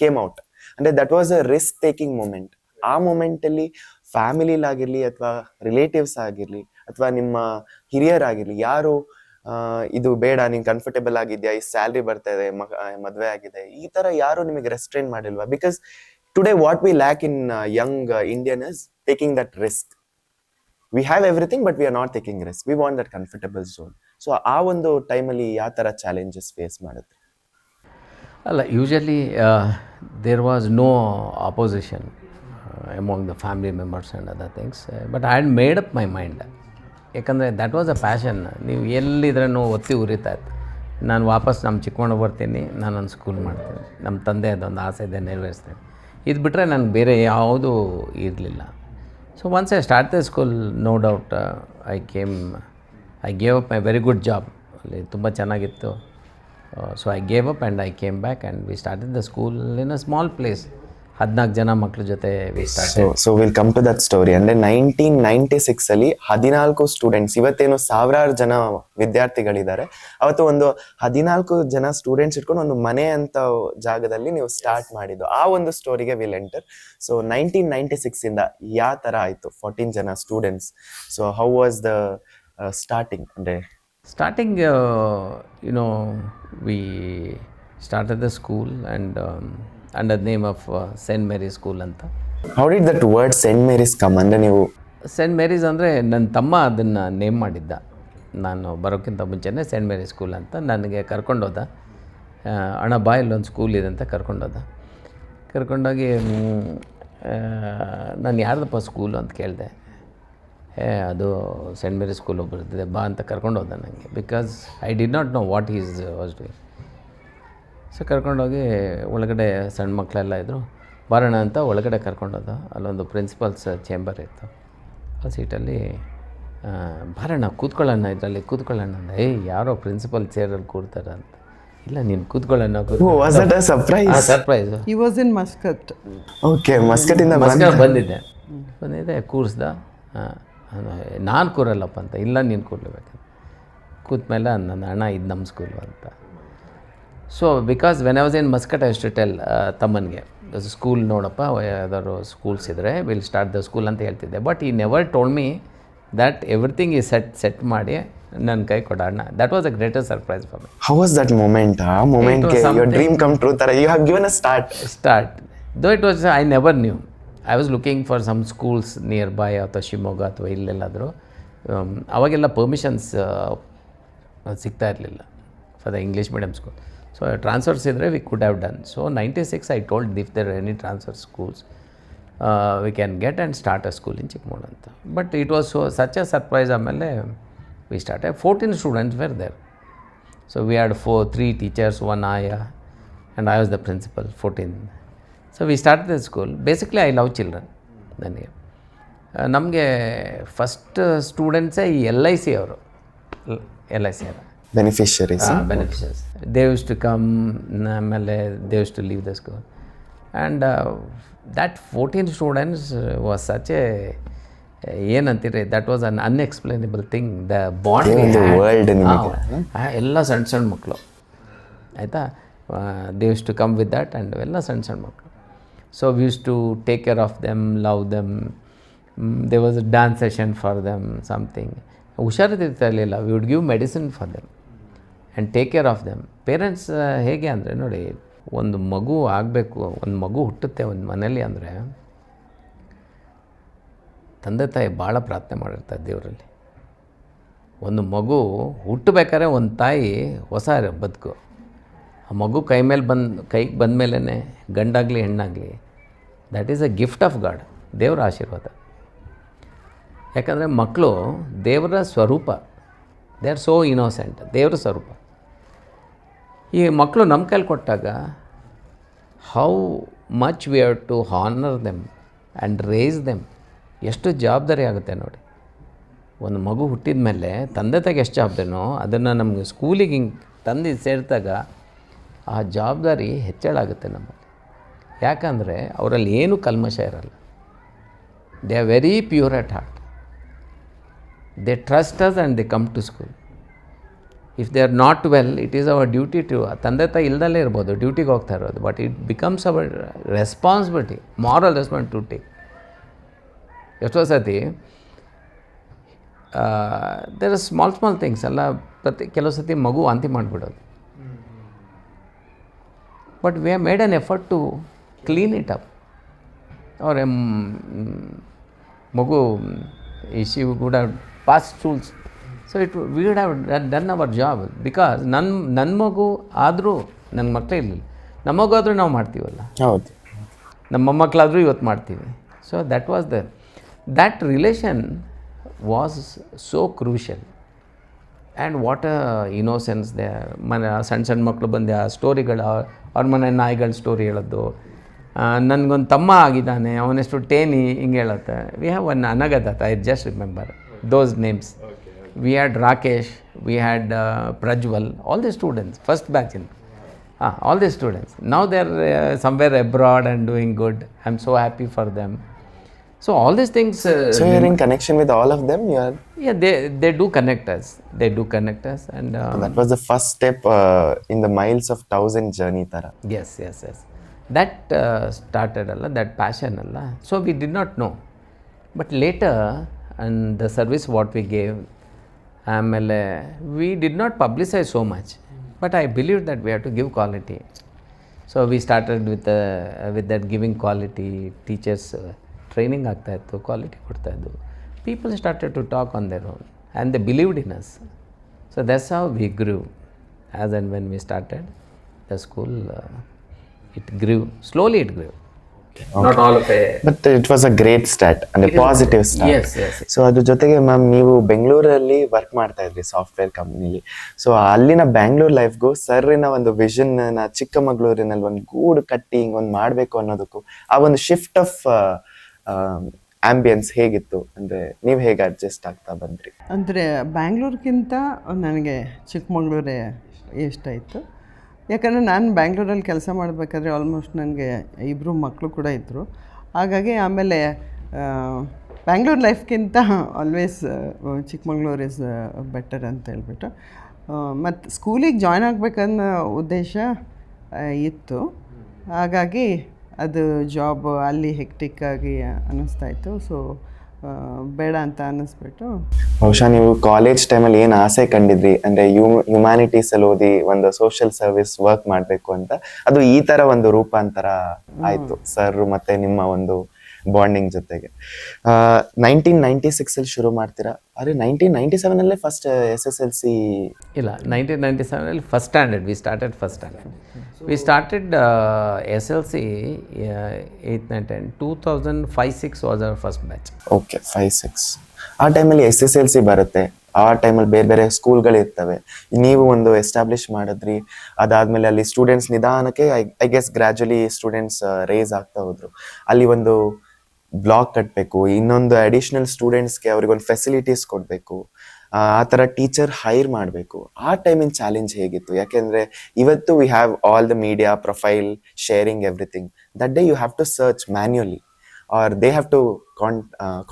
ಕೇಮ್ ಔಟ್. ಅಂದರೆ that was a risk taking moment. ಆ ಮೂಮೆಂಟಲ್ಲಿ ಫ್ಯಾಮಿಲಿಲಾಗಿರಲಿ ಅಥವಾ ರಿಲೇಟಿವ್ಸ್ ಆಗಿರಲಿ ಅಥವಾ ನಿಮ್ಮ ಹಿರಿಯರಾಗಿರಲಿ ಯಾರು ಇದು ಬೇಡ, ನೀನು ಕಂಫರ್ಟೇಬಲ್ ಆಗಿದೆಯಾ, ಈ ಸ್ಯಾಲ್ರಿ ಬರ್ತಾ ಇದೆ, ಮದುವೆ ಆಗಿದೆ, ಈ ಥರ ಯಾರು ನಿಮಗೆ ರೆಸ್ಟ್ರೈನ್ ಮಾಡಿಲ್ವಾ? Because today what we lack in young Indian is taking that risk. We have everything but we are not taking risk. We want that comfortable zone. So ಆ ಒಂದು ಟೈಮಲ್ಲಿ ಯಾವ ಥರ ಚಾಲೆಂಜಸ್ ಫೇಸ್ ಮಾಡಿದ್ರಿ? ಅಲ್ಲ, usually there was no opposition among the family members and other things. But I had made up my mind. ಯಾಕಂದರೆ that was a passion. ನೀವು ಎಲ್ಲಿದ್ರೂ ಒತ್ತಿ ಉರಿತಾ ಇತ್ತು. ನಾನು ವಾಪಸ್ ನಮ್ಮ ಚಿಕ್ಕಮಗಳೂರು ಬರ್ತೀನಿ, ನಾನೊಂದು ಸ್ಕೂಲ್ ಮಾಡ್ತೀನಿ, ನಮ್ಮ ತಂದೆ ಅದೊಂದು ಆಸೆ ಇದೆ ನೆರವೇರಿಸ್ತೇನೆ. ಇದು ಬಿಟ್ಟರೆ ನನಗೆ ಬೇರೆ ಯಾವುದೂ ಇರಲಿಲ್ಲ. So once I start the school, no doubt I gave up my very good job. ಅಲ್ಲಿ ತುಂಬ ಚೆನ್ನಾಗಿತ್ತು. So I gave up and I came back and we started the school in a small place. 14 ಜನ ಮಕ್ಕಳ ಜೊತೆ we started. So will come to that story. ಅಂದರೆ 1996 14 students, ಇವತ್ತೇನು ಸಾವಿರಾರು ಜನ ವಿದ್ಯಾರ್ಥಿಗಳಿದ್ದಾರೆ, ಅವತ್ತು ಒಂದು 14 ಜನ ಸ್ಟೂಡೆಂಟ್ಸ್ ಇಟ್ಕೊಂಡು ಒಂದು ಮನೆ ಅಂತ ಜಾಗದಲ್ಲಿ ನೀವು ಸ್ಟಾರ್ಟ್ ಮಾಡಿದ್ದು. ಆ ಒಂದು ಸ್ಟೋರಿಗೆ ವಿಲ್ ಎಂಟರ್. ಸೊ 1996 ಇಂದ ಯಾವ ಥರ ಆಯಿತು 14 ಜನ students? So how was the starting? ಅಂದರೆ starting we started the school and under the name of Saint Mary's school ಅಂತ. How did that word Saint Mary's come? ಅಂದರೆ ನೀವು ಸೆಂಟ್ ಮೇರೀಸ್ ಅಂದರೆ ನನ್ನ ತಮ್ಮ ಅದನ್ನು ನೇಮ್ ಮಾಡಿದ್ದ. ನಾನು ಬರೋಕ್ಕಿಂತ ಮುಂಚೆನೇ ಸೆಂಟ್ ಮೇರೀಸ್ ಸ್ಕೂಲ್ ಅಂತ ನನಗೆ ಕರ್ಕೊಂಡೋದ. ಅಣ್ಣ ಬಾ, ಇಲ್ಲೊಂದು ಸ್ಕೂಲ್ ಇದೆ ಅಂತ ಕರ್ಕೊಂಡೋಗಿ ನಾನು ಯಾರ್ದಪ್ಪ ಸ್ಕೂಲು ಅಂತ ಕೇಳಿದೆ. ಅದು ಸೆಂಟ್ ಮೇರೀಸ್ ಸ್ಕೂಲ್ ಒಬ್ಬರಿದ್ದೆ, ಬಾ ಅಂತ ಕರ್ಕೊಂಡೋದ ನನಗೆ. Because I did not know what is was doing. So ಕರ್ಕೊಂಡೋಗಿ ಒಳಗಡೆ ಸಣ್ಣ ಮಕ್ಕಳೆಲ್ಲ ಇದ್ದರು, ಬರೋಣ ಅಂತ ಒಳಗಡೆ ಕರ್ಕೊಂಡೋದ. ಅಲ್ಲೊಂದು ಪ್ರಿನ್ಸಿಪಲ್ಸ್ ಚೇಂಬರ್ ಇತ್ತು. ಆ ಸೀಟಲ್ಲಿ ಬರೋಣ ಕೂತ್ಕೊಳ್ಳೋಣ, ಇದರಲ್ಲಿ ಕೂತ್ಕೊಳ್ಳೋಣ ಅಂದ. ಯಾರೋ ಪ್ರಿನ್ಸಿಪಲ್ ಚೇರಲ್ಲಿ ಕೂರ್ತಾರ ಅಂತ. ಇಲ್ಲ, ನೀನು ಕೂತ್ಕೊಳ್ಳೋಣ. Surprise. He was in Muscat. Okay, ಮಸ್ಕಟ್ಟಿಂದ ಬಂದಿದ್ದೆ ಕೂರಿಸ್ದ. ನಾನು ಕೂರಲ್ಲಪ್ಪ ಅಂತ. ಇಲ್ಲ, ನೀನು ಕೂರ್ಲೇಬೇಕಂತ. ಕೂತ್ಮೇಲೆ ನನ್ನ ಅಣ್ಣ ಇದು ನಮ್ಮ ಸ್ಕೂಲು ಅಂತ. So because when I was in Muscat I use to tell ತಮ್ಮನಿಗೆ, ಸ್ಕೂಲ್ ನೋಡಪ್ಪ, ಯಾವ್ದಾದ್ರು ಸ್ಕೂಲ್ಸ್ ಇದ್ದರೆ ವಿಲ್ ಸ್ಟಾರ್ಟ್ ದ ಸ್ಕೂಲ್ ಅಂತ ಹೇಳ್ತಿದ್ದೆ. But he never told me that everything is set ಮಾಡಿ ನನ್ನ ಕೈ ಕೊಡೋಣ. That was a greatest surprise for me. How was that moment? ಆ ಮೂಮೆಂಟ್ಗೆ ಯುವರ್ ಡ್ರೀಮ್ ಕಮ್ ಟ್ರೂ ಥರ you have given a start. Though it was I never knew. I was looking for some schools nearby ಅಥವಾ ಶಿವಮೊಗ್ಗ ಅಥವಾ ಇಲ್ಲೆಲ್ಲಾದರೂ. ಅವಾಗೆಲ್ಲ permissions ಸಿಗ್ತಾ ಇರಲಿಲ್ಲ for the English medium school. So transfers ಇದ್ದರೆ we could have done. So 96 I told if there any transfer schools we can get and start a school in Chikkamagaluru ಅಂತ. But it was such a surprise. ಆಮೇಲೆ we started. 14 students were there. So we had 3 teachers, 1 ayah, and I was the principal, 14. So we started the school. Basically, I love children. ನನಗೆ ನಮಗೆ first ಸ್ಟೂಡೆಂಟ್ಸೇ ಈ LIC ಅವರು, LIC ಅವರು beneficiaries. Beneficiaries. They used to come, ಆಮೇಲೆ they used to leave the school. And that 14 students was such a, ಏನಂತೀರಿ, that was an unexplainable thing. The bond world ಎಲ್ಲ ಸಣ್ಣ ಸಣ್ಣ ಮಕ್ಕಳು, ಆಯಿತಾ. They used to come with that, and ಎಲ್ಲ ಸಣ್ಣ ಸಣ್ಣ ಮಕ್ಕಳು. So we used to take care of them, love them. They was a dance session for them, something. ಹುಷಾರಿರ್ತಾ ಇರಲಿಲ್ಲ, we would give medicine for them and take care of them. Parents ಹೇಗೆ ಅಂದರೆ ನೋಡಿ, ಒಂದು ಮಗು ಆಗಬೇಕು, ಒಂದು ಮಗು ಹುಟ್ಟುತ್ತೆ ಒಂದು ಮನೇಲಿ ಅಂದರೆ ತಂದೆ ತಾಯಿ ಭಾಳ ಪ್ರಾರ್ಥನೆ ಮಾಡಿರ್ತಾರೆ ದೇವರಲ್ಲಿ. ಒಂದು ಮಗು ಹುಟ್ಟಬೇಕಾದ್ರೆ ಒಂದು ತಾಯಿ ಹೊಸ ಬದುಕು. ಆ ಮಗು ಕೈಗೆ ಬಂದ ಮೇಲೇ ಗಂಡಾಗಲಿ ಹೆಣ್ಣಾಗಲಿ, that is a gift of God, ದೇವರ ಆಶೀರ್ವಾದ. ಯಾಕಂದರೆ ಮಕ್ಕಳು ದೇವರ ಸ್ವರೂಪ, ದೇ ಆರ್ ಸೋ ಇನೋಸೆಂಟ್, ದೇವರ ಸ್ವರೂಪ. ಈ ಮಕ್ಕಳು ನಮ್ಮ ಕೈಲಿ ಕೊಟ್ಟಾಗ how much we have to honour them and raise them. ಎಷ್ಟು ಜವಾಬ್ದಾರಿ ಆಗುತ್ತೆ ನೋಡಿ. ಒಂದು ಮಗು ಹುಟ್ಟಿದ ಮೇಲೆ ತಂದೆ ತಾಯಿಗೆ ಎಷ್ಟು ಜವಾಬ್ದಾರಿನೋ, ಅದನ್ನು ನಮಗೆ ಸ್ಕೂಲಿಗೆ ಹಿಂಗೆ ತಂದು ಸೇರಿದಾಗ ಆ ಜವಾಬ್ದಾರಿ ಹೆಚ್ಚಳಾಗುತ್ತೆ ನಮ್ಮಲ್ಲಿ. ಯಾಕಂದರೆ ಅವರಲ್ಲಿ ಏನೂ ಕಲ್ಮಶ ಇರಲ್ಲ. They are very pure at heart. They trust us and they come to school. If they are not well, it is our duty to, ತಂದೆ ತಾಯಿ ಇಲ್ದಲ್ಲೇ ಇರ್ಬೋದು, ಡ್ಯೂಟಿಗೆ ಹೋಗ್ತಾ ಇರೋದು, but it becomes our responsibility, moral responsibility to take. ಎಷ್ಟೋ ಸತಿ there are small things ಎಲ್ಲ, ಕೆಲವು ಸತಿ ಮಗು ವಾಂತಿ ಮಾಡಿಬಿಡೋದು. But we have made an effort to clean it up. ಅವರ ಮಗು she would have pass stools. So we would have done our job. Because ನನ್ನ ಮಗು ಆದರೂ ನನ್ನ ಮಕ್ಕಳೇ ಇರಲಿಲ್ಲ, ನಮ್ಮ ಮಗು ಆದರೂ ನಾವು ಮಾಡ್ತೀವಲ್ಲ, ಹೌದು, ನಮ್ಮ ಮೊಮ್ಮಕ್ಕಳಾದರೂ ಇವತ್ತು ಮಾಡ್ತೀವಿ. So that relation was so crucial. And what innocence they. ಸಣ್ಣ ಮಕ್ಕಳು ಬಂದು ಆ ಸ್ಟೋರಿಗಳು, ಅವ್ರ ಮನೆ ನಾಯಿಗಳ ಸ್ಟೋರಿ ಹೇಳೋದು. ನನಗೊಂದು ತಮ್ಮ ಆಗಿದ್ದಾನೆ, ಅವನೆಷ್ಟು ಟೇನಿ, ಹಿಂಗೆ ಹೇಳುತ್ತೆ. ವಿ ಹ್ಯಾವ್ ಒನ್ ಅನಗದತ್, I just remember those names. We had Rakesh, we had Prajwal, all the students, first batch in. All the students now they are somewhere abroad and doing good. I am so happy for them. So all these things. So you're in connection with all of them. You are. Yeah, they do connect us. They do connect us, and that was the first step in the miles of 1000 journey, tara. Yes. That started alla, that passion alla. So we did not know, but later, and the service what we gave, we did not publicize so much. But I believed that we have to give quality. So we started with that giving quality. Teachers. Training ಆಗ್ತಾಯಿತ್ತು, quality ಕೊಡ್ತಾಯಿದ್ದು. People started to talk on their own and they believed in us. So that's how we grew. As and when we started the school, it grew slowly. It grew. Not all of it. But it was a great start and a positive start. Yes. So ಅದ್ರ ಜೊತೆಗೆ ma'am, ನೀವು ಬೆಂಗಳೂರಲ್ಲಿ work ಮಾಡ್ತಾ ಇದ್ರಿ software ಕಂಪ್ನಿಲಿ. So ಅಲ್ಲಿನ ಬ್ಯಾಂಗ್ಳೂರ್ ಲೈಫ್ಗೂ ಸರ್ರಿನ ಒಂದು vision ಚಿಕ್ಕಮಗಳೂರಿನಲ್ಲಿ ಒಂದು ಗೂಡು ಕಟ್ಟಿ ಹಿಂಗೆ ಒಂದು ಮಾಡಬೇಕು ಅನ್ನೋದಕ್ಕೂ ಆ ಒಂದು ಶಿಫ್ಟ್ ಆಫ್ ಆಂಬಿಯನ್ಸ್ ಹೇಗಿತ್ತು? ಅಂದರೆ ನೀವು ಹೇಗೆ ಅಡ್ಜಸ್ಟ್ ಆಗ್ತಾ ಬಂದ್ರಿ? ಅಂದರೆ ಬ್ಯಾಂಗ್ಳೂರ್ಗಿಂತ ನನಗೆ ಚಿಕ್ಕಮಗಳೂರೇ ಇಷ್ಟ ಇತ್ತು. ಯಾಕಂದರೆ ನಾನು ಬ್ಯಾಂಗ್ಳೂರಲ್ಲಿ ಕೆಲಸ ಮಾಡಬೇಕಾದ್ರೆ ಆಲ್ಮೋಸ್ಟ್ ನನಗೆ 2 ಮಕ್ಕಳು ಕೂಡ ಇದ್ದರು. ಹಾಗಾಗಿ ಆಮೇಲೆ ಬ್ಯಾಂಗ್ಳೂರ್ ಲೈಫ್ಗಿಂತ ಆಲ್ವೇಸ್ ಚಿಕ್ಕಮಗಳೂರು ಇಸ್ ಬೆಟರ್ ಅಂತ ಹೇಳ್ಬಿಟ್ಟು ಮತ್ತು ಸ್ಕೂಲಿಗೆ ಜಾಯ್ನ್ ಆಗಬೇಕನ್ನೋ ಉದ್ದೇಶ ಇತ್ತು. ಹಾಗಾಗಿ ಅದು ಜಾಬ್ ಅಲ್ಲಿ ಹೆಕ್ಟಿಕ್ಕಾಗಿ ಅನ್ನಿಸ್ತಾ ಇತ್ತು. ಸೊ ಬೇಡ ಅಂತ ಅನ್ನಿಸ್ಬಿಟ್ಟು ಬಹುಶಃ ನೀವು ಕಾಲೇಜ್ ಟೈಮಲ್ಲಿ ಏನು ಆಸೆ ಕಂಡಿದ್ರಿ, ಅಂದರೆ ಹ್ಯುಮ್ಯಾನಿಟೀಸಲ್ಲಿ ಓದಿ ಒಂದು ಸೋಷಿಯಲ್ ಸರ್ವಿಸ್ ವರ್ಕ್ ಮಾಡಬೇಕು ಅಂತ, ಅದು ಈ ಥರ ಒಂದು ರೂಪಾಂತರ ಆಯಿತು ಸರ್ ಮತ್ತು ನಿಮ್ಮ ಒಂದು ಬಾಂಡಿಂಗ್ ಜೊತೆಗೆ. 1996 ಶುರು ಮಾಡ್ತೀರಾ? ಅರೆ 1997 ಫಸ್ಟ್ SSLC? ಇಲ್ಲ, 1997 first standard. We started first standard. We started SLC 8, 9, 10. 2005-06 was our first batch. Okay, 5-6 ಆ ಟೈಮಲ್ಲಿ SSLC ಬರುತ್ತೆ. ಆ ಟೈಮಲ್ಲಿ ಬೇರೆ ಬೇರೆ ಸ್ಕೂಲ್ಗಳಿರ್ತವೆ. ನೀವು ಒಂದು ಎಸ್ಟಾಬ್ಲಿಷ್ ಮಾಡಿದ್ರಿ, ಅದಾದಮೇಲೆ ಅಲ್ಲಿ ಸ್ಟೂಡೆಂಟ್ಸ್ ನಿಧಾನಕ್ಕೆ I guess gradually students raise ಆಗ್ತಾ ಹೋದ್ರು. ಅಲ್ಲಿ ಒಂದು ಬ್ಲಾಕ್ ಕಟ್ಟಬೇಕು, ಇನ್ನೊಂದು ಅಡಿಷ್ನಲ್ ಸ್ಟೂಡೆಂಟ್ಸ್ಗೆ ಅವ್ರಿಗೊಂದು ಫೆಸಿಲಿಟೀಸ್ ಕೊಡಬೇಕು, ಆ ಥರ ಟೀಚರ್ ಹೈರ್ ಮಾಡಬೇಕು. ಆ ಟೈಮಿನ ಚಾಲೆಂಜ್ ಹೇಗಿತ್ತು? ಯಾಕೆಂದರೆ ಇವತ್ತು we have all the media profile sharing everything. That day you have to search manually or they have to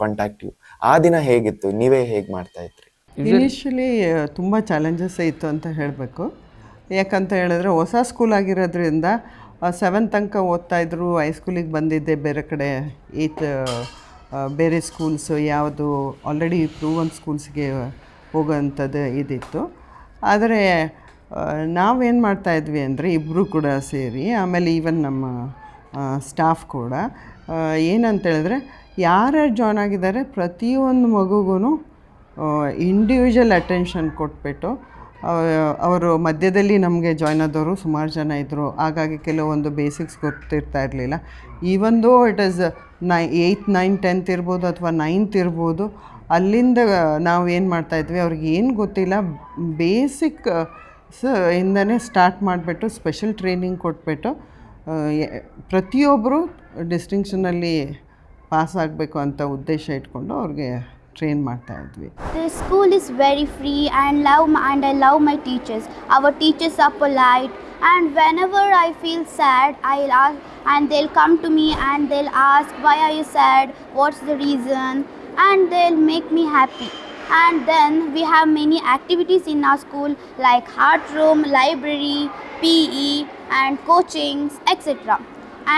contact you. ಆ ದಿನ ಹೇಗಿತ್ತು? ನೀವೇ ಹೇಗೆ ಮಾಡ್ತಾ ಇದ್ರಿ? ಇನಿಷಿಯಲಿ ತುಂಬ ಚಾಲೆಂಜಸ್ಸೇ ಇತ್ತು ಅಂತ ಹೇಳಬೇಕು. ಯಾಕಂತ ಹೇಳಿದ್ರೆ ಹೊಸ ಸ್ಕೂಲ್ ಆಗಿರೋದ್ರಿಂದ 7th ತನಕ ಓದ್ತಾಯಿದ್ರು. ಹೈಸ್ಕೂಲಿಗೆ ಬಂದಿದ್ದೆ ಬೇರೆ ಕಡೆ, 8th ಬೇರೆ ಸ್ಕೂಲ್ಸು ಯಾವುದು ಆಲ್ರೆಡಿ ಪ್ರೂವನ್ ಸ್ಕೂಲ್ಸ್ಗೆ ಹೋಗೋವಂಥದ್ದು ಇದಿತ್ತು. ಆದರೆ ನಾವೇನು ಮಾಡ್ತಾಯಿದ್ವಿ ಅಂದರೆ ಇಬ್ಬರು ಕೂಡ ಸೇರಿ, ಆಮೇಲೆ ಈವನ್ ನಮ್ಮ ಸ್ಟಾಫ್ ಕೂಡ ಏನಂತೇಳಿದ್ರೆ ಯಾರ್ಯಾರು ಜಾಯ್ನ್ ಆಗಿದ್ದಾರೆ ಪ್ರತಿಯೊಂದು ಮಗುಗೂ ಇಂಡಿವಿಜುವಲ್ ಅಟೆನ್ಷನ್ ಕೊಟ್ಬಿಟ್ಟು, ಅವರು ಮಧ್ಯದಲ್ಲಿ ನಮಗೆ ಜಾಯ್ನ್ ಆದವರು ಸುಮಾರು ಜನ ಇದ್ದರು. ಹಾಗಾಗಿ ಕೆಲವೊಂದು ಬೇಸಿಕ್ಸ್ ಗೊತ್ತಿರ್ತಾ ಇರಲಿಲ್ಲ. Even though it is 8th 9th 10th ಇರ್ಬೋದು ಅಥವಾ 9th ಇರ್ಬೋದು, ಅಲ್ಲಿಂದ ನಾವು ಏನು ಮಾಡ್ತಾಯಿದ್ವಿ, ಅವ್ರಿಗೆ ಏನು ಗೊತ್ತಿಲ್ಲ ಬೇಸಿಕ್ ಇಂದನೇ ಸ್ಟಾರ್ಟ್ ಮಾಡಿಬಿಟ್ಟು ಸ್ಪೆಷಲ್ ಟ್ರೈನಿಂಗ್ ಕೊಟ್ಬಿಟ್ಟು ಪ್ರತಿಯೊಬ್ಬರು ಡಿಸ್ಟಿಂಕ್ಷನಲ್ಲಿ ಪಾಸ್ ಆಗಬೇಕು ಅಂತ ಉದ್ದೇಶ ಇಟ್ಕೊಂಡು ಅವ್ರಿಗೆ ಟ್ರೈನ್ ಮಾಡ್ತಾ ಇದ್ವಿ. The school is very free and I love my teachers. Our teachers are polite, and whenever I feel sad, I'll ask, and they'll come to me and they'll ask, why are you sad? What's the reason? And they'll make me happy. And then we have many activities in our school like art room, library, PE and coachings, etc.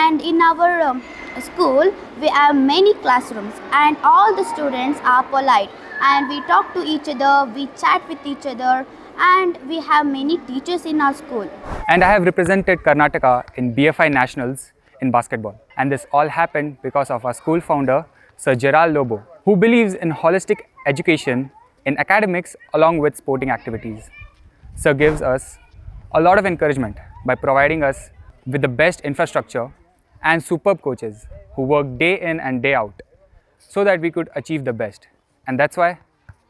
And in our school we have many classrooms, and all the students are polite, and we talk to each other, we chat with each other, and we have many teachers in our school. And I have represented Karnataka in BFI Nationals in basketball. And this all happened because of our school founder, Sir Gerald Lobo, who believes in holistic education in academics along with sporting activities. Sir gives us a lot of encouragement by providing us with the best infrastructure and superb coaches who work day in and day out so that we could achieve the best. And that's why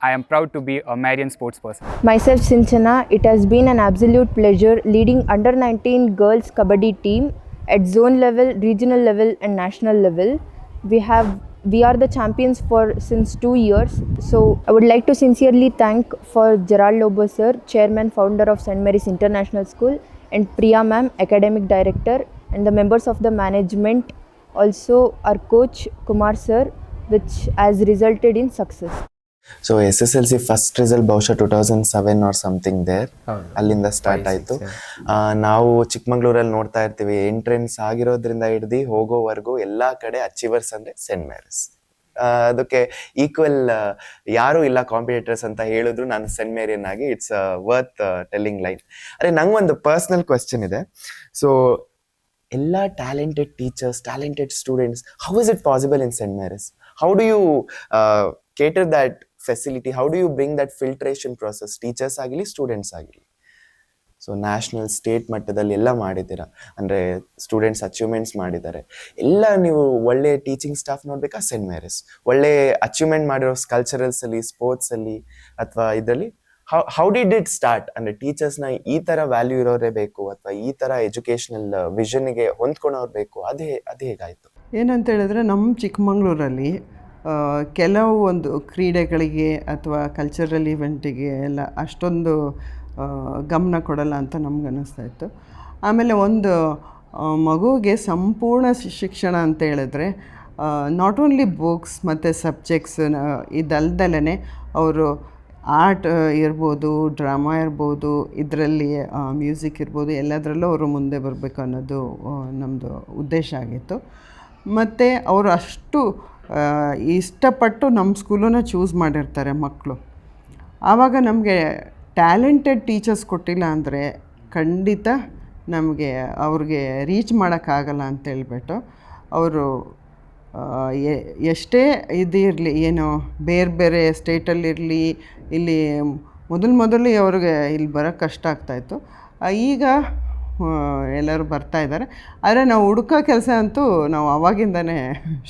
I am proud to be a Marian sports person. Myself Sinchana, it has been an absolute pleasure leading under 19 girls kabaddi team at zone level, regional level and national level. We are the champions since 2 years. So I would like to sincerely thank for Gerald Lobo sir, chairman founder of St. Mary's International School, and Priya ma'am, academic director, and the members of the management, also our coach Kumar sir, which has resulted in success. So SSLC first result ಬಹುಶಃ 2007 R something there, ಅಲ್ಲಿಂದ start ಆಯಿತು. ನಾವು ಚಿಕ್ಕಮಂಗ್ಳೂರಲ್ಲಿ ನೋಡ್ತಾ ಇರ್ತೀವಿ, entrance ಆಗಿರೋದ್ರಿಂದ ಹಿಡ್ದು ಹೋಗೋವರೆಗೂ ಎಲ್ಲ ಕಡೆ ಅಚೀವರ್ಸ್ ಅಂದರೆ ಸೆಂಟ್ ಮ್ಯಾರೀಸ್. ಅದಕ್ಕೆ ಈಕ್ವಲ್ ಯಾರೂ ಇಲ್ಲ ಕಾಂಪಿಟೇಟರ್ಸ್ ಅಂತ ಹೇಳಿದ್ರು ನಾನು ಸೆಂಟ್ ಮೇರಿಯನ್ ಆಗಿ ಇಟ್ಸ್ ವರ್ತ್ ಟೆಲ್ಲಿಂಗ್ ಲೈನ್. ಅದೇ ನಂಗೊಂದು ಪರ್ಸ್ನಲ್ ಕ್ವೆಶ್ಚನ್ ಇದೆ. ಸೊ ಎಲ್ಲ talented teachers, talented students, how is it possible in Saint Mary's? How do you cater that facility? How do you bring that filtration process, teachers ಆಗಲಿ students ಆಗಲಿ? So national state ಮಟ್ಟದಲ್ಲಿ ಎಲ್ಲ ಮಾಡಿದ್ದೀರಾ, ಅಂದರೆ students achievements ಮಾಡಿದ್ದಾರೆ ಎಲ್ಲ. ನೀವು ಒಳ್ಳೆ ಟೀಚಿಂಗ್ ಸ್ಟಾಫ್ ನೋಡಬೇಕಾ ಸೆಂಟ್ ಮ್ಯಾರೀಸ್? ಒಳ್ಳೆ ಅಚೀವ್ಮೆಂಟ್ ಮಾಡಿರೋ ಕಲ್ಚರಲ್ಸಲ್ಲಿ, ಸ್ಪೋರ್ಟ್ಸಲ್ಲಿ ಅಥವಾ ಇದರಲ್ಲಿ ಹೌ ಡಿಡ್ ಇಟ್ ಸ್ಟಾರ್ಟ್? ಅಂದರೆ ಟೀಚರ್ಸ್ನ ಈ ಥರ ವ್ಯಾಲ್ಯೂ ಇರೋರೇ ಬೇಕು ಅಥವಾ ಈ ಥರ ಎಜುಕೇಷನಲ್ ವಿಷನ್ಗೆ ಹೊಂದ್ಕೊಳೋರು ಬೇಕು, ಅದು ಹೇಗಾಯಿತು? ಏನಂತ ಹೇಳಿದ್ರೆ ನಮ್ಮ ಚಿಕ್ಕಮಂಗ್ಳೂರಲ್ಲಿ ಕೆಲವು ಒಂದು ಕ್ರೀಡೆಗಳಿಗೆ ಅಥವಾ ಕಲ್ಚರಲ್ ಇವೆಂಟಿಗೆ ಎಲ್ಲ ಅಷ್ಟೊಂದು ಗಮನ ಕೊಡಲ್ಲ ಅಂತ ನಮ್ಗೆ ಅನ್ನಿಸ್ತಾ ಇತ್ತು. ಆಮೇಲೆ ಒಂದು ಮಗುವಿಗೆ ಸಂಪೂರ್ಣ ಶಿಕ್ಷಣ ಅಂತ ಹೇಳಿದ್ರೆ ನಾಟ್ ಓನ್ಲಿ ಬುಕ್ಸ್ ಮತ್ತು ಸಬ್ಜೆಕ್ಟ್ಸ್ ಇದಲ್ದಲೇ ಅವರು ಆರ್ಟ್ ಇರ್ಬೋದು, ಡ್ರಾಮಾ ಇರ್ಬೋದು, ಇದರಲ್ಲಿ ಮ್ಯೂಸಿಕ್ ಇರ್ಬೋದು, ಎಲ್ಲದರಲ್ಲೂ ಅವರು ಮುಂದೆ ಬರಬೇಕು ಅನ್ನೋದು ನಮ್ಮದು ಉದ್ದೇಶ ಆಗಿತ್ತು. ಮತ್ತು ಅವರು ಅಷ್ಟು ಇಷ್ಟಪಟ್ಟು ನಮ್ಮ ಸ್ಕೂಲನ್ನು ಚೂಸ್ ಮಾಡಿರ್ತಾರೆ ಮಕ್ಕಳು. ಆವಾಗ ನಮಗೆ ಟ್ಯಾಲೆಂಟೆಡ್ ಟೀಚರ್ಸ್ ಕೊಟ್ಟಿಲ್ಲ ಅಂದರೆ ಖಂಡಿತ ನಮಗೆ ಅವ್ರಿಗೆ ರೀಚ್ ಮಾಡೋಕ್ಕಾಗಲ್ಲ ಅಂತೇಳ್ಬಿಟ್ಟು ಅವರು ಎಷ್ಟೇ ಇದಿರಲಿ, ಏನು ಬೇರೆ ಬೇರೆ ಸ್ಟೇಟಲ್ಲಿರಲಿ, ಇಲ್ಲಿ ಮೊದಲು ಅವ್ರಿಗೆ ಇಲ್ಲಿ ಬರೋಕ್ಕೆ ಕಷ್ಟ ಆಗ್ತಾಯಿತ್ತು. ಈಗ ಎಲ್ಲರೂ ಬರ್ತಾಯಿದ್ದಾರೆ. ಆದರೆ ನಾವು ಹುಡುಕೋ ಕೆಲಸ ಅಂತೂ ನಾವು ಆವಾಗಿಂದನೇ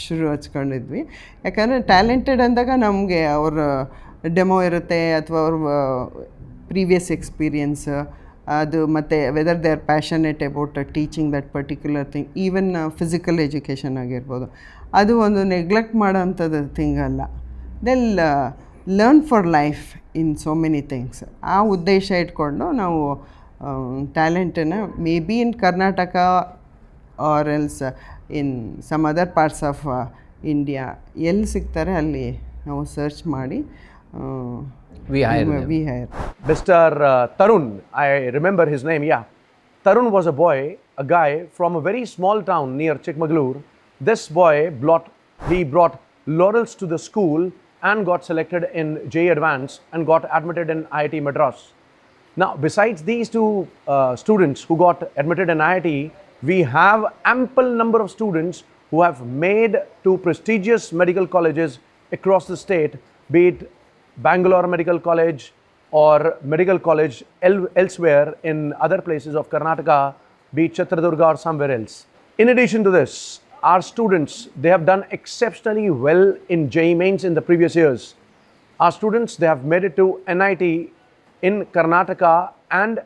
ಶುರು ಹಚ್ಕೊಂಡಿದ್ವಿ. ಯಾಕಂದರೆ ಟ್ಯಾಲೆಂಟೆಡ್ ಅಂದಾಗ ನಮಗೆ ಅವರು ಡೆಮೋ ಇರುತ್ತೆ ಅಥವಾ ಅವ್ರ ಪ್ರೀವಿಯಸ್ ಎಕ್ಸ್ಪೀರಿಯನ್ಸ್ ಅದು, ಮತ್ತು whether they are passionate about teaching that particular thing. Even physical education ಆಗಿರ್ಬೋದು, ಅದು ಒಂದು ನೆಗ್ಲೆಕ್ಟ್ ಮಾಡೋಂಥದ್ದು ಥಿಂಗ್ ಅಲ್ಲ. They'll learn for life in so many things. ಆ ಉದ್ದೇಶ ಇಟ್ಕೊಂಡು ನಾವು ಟ್ಯಾಲೆಂಟನ್ನು maybe in Karnataka or else in some other parts of India ಎಲ್ಲಿ ಸಿಗ್ತಾರೆ ಅಲ್ಲಿ ನಾವು ಸರ್ಚ್ ಮಾಡಿ We hire them. we hire. Mr. Tarun, I remember his name, yeah. Tarun was a boy, a guy from a very small town near Chikmagalur. This boy brought laurels to the school and got selected in JEE Advanced and got admitted in IIT Madras. Now, besides these two students who got admitted in IIT, we have ample number of students who have made to prestigious medical colleges across the state, be it Bangalore Medical College or Medical College elsewhere in other places of Karnataka, be it Chitradurga or somewhere else. In addition to this, our students, they have done exceptionally well in JEE Mains in the previous years. Our students, they have made it to NIT in Karnataka and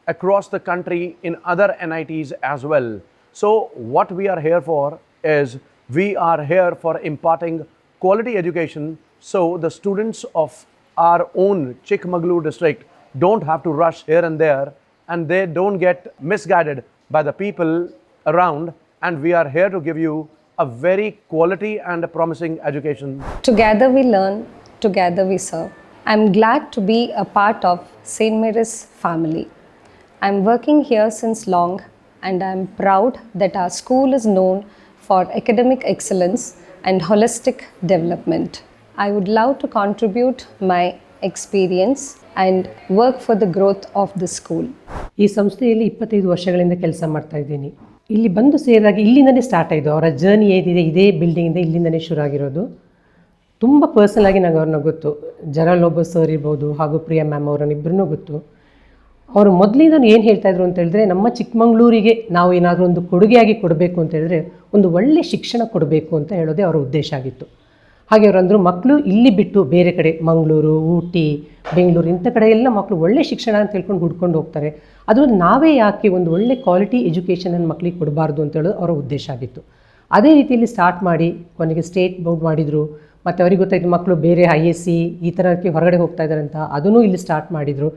across the country in other NITs as well. So what we are here for is we are here for imparting quality education, so the students of our own Chikmagalur district don't have to rush here and there and they don't get misguided by the people around, and we are here to give you a very quality and a promising education. Together we learn, together we serve. I'm glad to be a part of St. Mary's family. I'm working here since long and I'm proud that our school is known for academic excellence and holistic development. I would love to contribute my experience and work for the growth of the school. ಈ ಸಂಸ್ಥೆಯಲ್ಲಿ 25 ವರ್ಷಗಳಿಂದ ಕೆಲಸ ಮಾಡ್ತಾ ಇದ್ದೀನಿ. ಇಲ್ಲಿ ಬಂದು ಸೇರಿದಾಗ ಇಲ್ಲಿಂದನೇ ಸ್ಟಾರ್ಟ್ ಆಯಿತು ಅವರ ಜರ್ನಿ. ಏನಿದೆ ಇದೇ ಬಿಲ್ಡಿಂಗಿಂದ ಇಲ್ಲಿಂದನೇ ಶುರು ಆಗಿರೋದು. ತುಂಬ ಪರ್ಸನಲ್ ಆಗಿ ನನಗೆ ಅವ್ರನ್ನ ಗೊತ್ತು. ಜರಲ್ ಒಬ್ಬ ಸರ್ ಇರ್ಬೋದು ಹಾಗೂ ಪ್ರಿಯಾ ಮ್ಯಾಮ್ ಅವರನ್ನಿಬ್ಬರನ್ನೂ ಗೊತ್ತು. ಅವರು ಮೊದಲಿಂದ ಏನು ಹೇಳ್ತಾಯಿದ್ರು ಅಂತ ಹೇಳಿದ್ರೆ, ನಮ್ಮ ಚಿಕ್ಕಮಗಳೂರಿಗೆ ನಾವು ಏನಾದರೂ ಒಂದು ಕೊಡುಗೆಯಾಗಿ ಕೊಡಬೇಕು ಅಂತ ಹೇಳಿದ್ರೆ ಒಂದು ಒಳ್ಳೆಯ ಶಿಕ್ಷಣ ಕೊಡಬೇಕು ಅಂತ ಹೇಳೋದೇ ಅವರ ಉದ್ದೇಶ ಆಗಿತ್ತು. ಹಾಗೆ ಅವರಂದರು, ಮಕ್ಕಳು ಇಲ್ಲಿ ಬಿಟ್ಟು ಬೇರೆ ಕಡೆ ಮಂಗಳೂರು, ಊಟಿ, ಬೆಂಗಳೂರು ಇಂಥ ಕಡೆ ಎಲ್ಲ ಮಕ್ಕಳು ಒಳ್ಳೆ ಶಿಕ್ಷಣ ಅಂತ ಹೇಳ್ಕೊಂಡು ಹುಡ್ಕೊಂಡು ಹೋಗ್ತಾರೆ. ಅದು ನಾವೇ ಯಾಕೆ ಒಂದು ಒಳ್ಳೆ ಕ್ವಾಲಿಟಿ ಎಜುಕೇಷನನ್ನು ಮಕ್ಕಳಿಗೆ ಕೊಡಬಾರ್ದು ಅಂತ ಹೇಳೋದು ಅವರ ಉದ್ದೇಶ ಆಗಿತ್ತು. ಅದೇ ರೀತಿಯಲ್ಲಿ ಸ್ಟಾರ್ಟ್ ಮಾಡಿ ಕೊನೆಗೆ ಸ್ಟೇಟ್ ಬೋರ್ಡ್ ಮಾಡಿದರು. ಮತ್ತು ಅವ್ರಿಗೆ ಗೊತ್ತಾಯಿತು ಮಕ್ಕಳು ಬೇರೆ ISC ಈ ಥರಕ್ಕೆ ಹೊರಗಡೆ ಹೋಗ್ತಾ ಇದ್ದಾರೆ ಅಂತ, ಅದನ್ನು ಇಲ್ಲಿ ಸ್ಟಾರ್ಟ್ ಮಾಡಿದರು.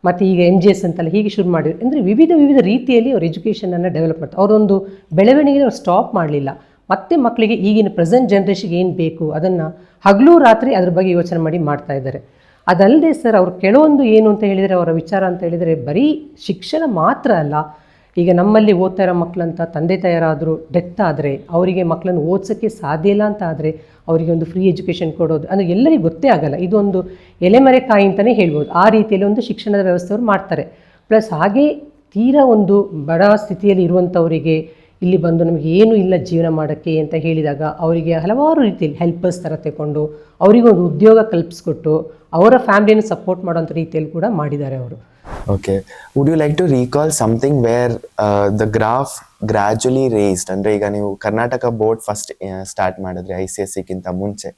ಮತ್ತು ಈಗ MGS ಅಂತೆಲ್ಲ ಹೀಗೆ ಶುರು ಮಾಡಿದ್ರು. ಅಂದರೆ ವಿವಿಧ ರೀತಿಯಲ್ಲಿ ಅವ್ರ ಎಜುಕೇಷನನ್ನು ಡೆವಲಪ್ ಮಾಡ್ತಾರೆ. ಅವರೊಂದು ಬೆಳವಣಿಗೆ ಅವ್ರು ಸ್ಟಾಪ್ ಮಾಡಲಿಲ್ಲ. ಮತ್ತು ಮಕ್ಕಳಿಗೆ ಈಗಿನ ಪ್ರೆಸೆಂಟ್ ಜನ್ರೇಷನ್ಗೆ ಏನು ಬೇಕು ಅದನ್ನು ಹಗಲು ರಾತ್ರಿ ಅದ್ರ ಬಗ್ಗೆ ಯೋಚನೆ ಮಾಡಿ ಮಾಡ್ತಾ ಇದ್ದಾರೆ. ಅದಲ್ಲದೆ ಸರ್, ಅವ್ರು ಕೆಲವೊಂದು ಏನು ಅಂತ ಹೇಳಿದರೆ, ಅವರ ವಿಚಾರ ಅಂತ ಹೇಳಿದರೆ ಬರೀ ಶಿಕ್ಷಣ ಮಾತ್ರ ಅಲ್ಲ. ಈಗ ನಮ್ಮಲ್ಲಿ ಓದ್ತಾ ಇರೋ ಮಕ್ಕಳಂತ ತಂದೆ ತಾಯರಾದರೂ ಡೆತ್ ಆದರೆ ಅವರಿಗೆ ಮಕ್ಕಳನ್ನು ಓದಿಸೋಕ್ಕೆ ಸಾಧ್ಯ ಇಲ್ಲ ಅಂತ ಆದರೆ ಅವರಿಗೆ ಒಂದು ಫ್ರೀ ಎಜುಕೇಷನ್ ಕೊಡೋದು ಅಂದರೆ ಎಲ್ಲರಿಗೂ ಗೊತ್ತೇ ಆಗಲ್ಲ. ಇದೊಂದು ಎಲೆಮರೆಕಾಯಿ ಅಂತಲೇ ಹೇಳ್ಬೋದು. ಆ ರೀತಿಯಲ್ಲಿ ಒಂದು ಶಿಕ್ಷಣದ ವ್ಯವಸ್ಥೆಯವರು ಮಾಡ್ತಾರೆ. ಪ್ಲಸ್ ಹಾಗೆ ತೀರಾ ಒಂದು ಬಡ ಸ್ಥಿತಿಯಲ್ಲಿ ಇರುವಂಥವರಿಗೆ ಇಲ್ಲಿ ಬಂದು ನಮಗೆ ಏನೂ ಇಲ್ಲ ಜೀವನ ಮಾಡೋಕ್ಕೆ ಅಂತ ಹೇಳಿದಾಗ ಅವರಿಗೆ ಹಲವಾರು ರೀತಿಯಲ್ಲಿ ಹೆಲ್ಪರ್ಸ್ ಥರ ತಗೊಂಡು ಅವರಿಗೊಂದು ಉದ್ಯೋಗ ಕಲ್ಪಿಸ್ಕೊಟ್ಟು ಅವರ ಫ್ಯಾಮಿಲಿಯನ್ನು ಸಪೋರ್ಟ್ ಮಾಡೋಂಥ ರೀತಿಯಲ್ಲಿ ಕೂಡ ಮಾಡಿದ್ದಾರೆ ಅವರು. Okay. Would you like to recall something where the graph gradually raised? ಅಂದರೆ ಈಗ ನೀವು ಕರ್ನಾಟಕ ಬೋರ್ಡ್ ಫಸ್ಟ್ ಸ್ಟಾರ್ಟ್ ಮಾಡಿದ್ರೆ ICSEಗಿಂತ ಮುಂಚೆ,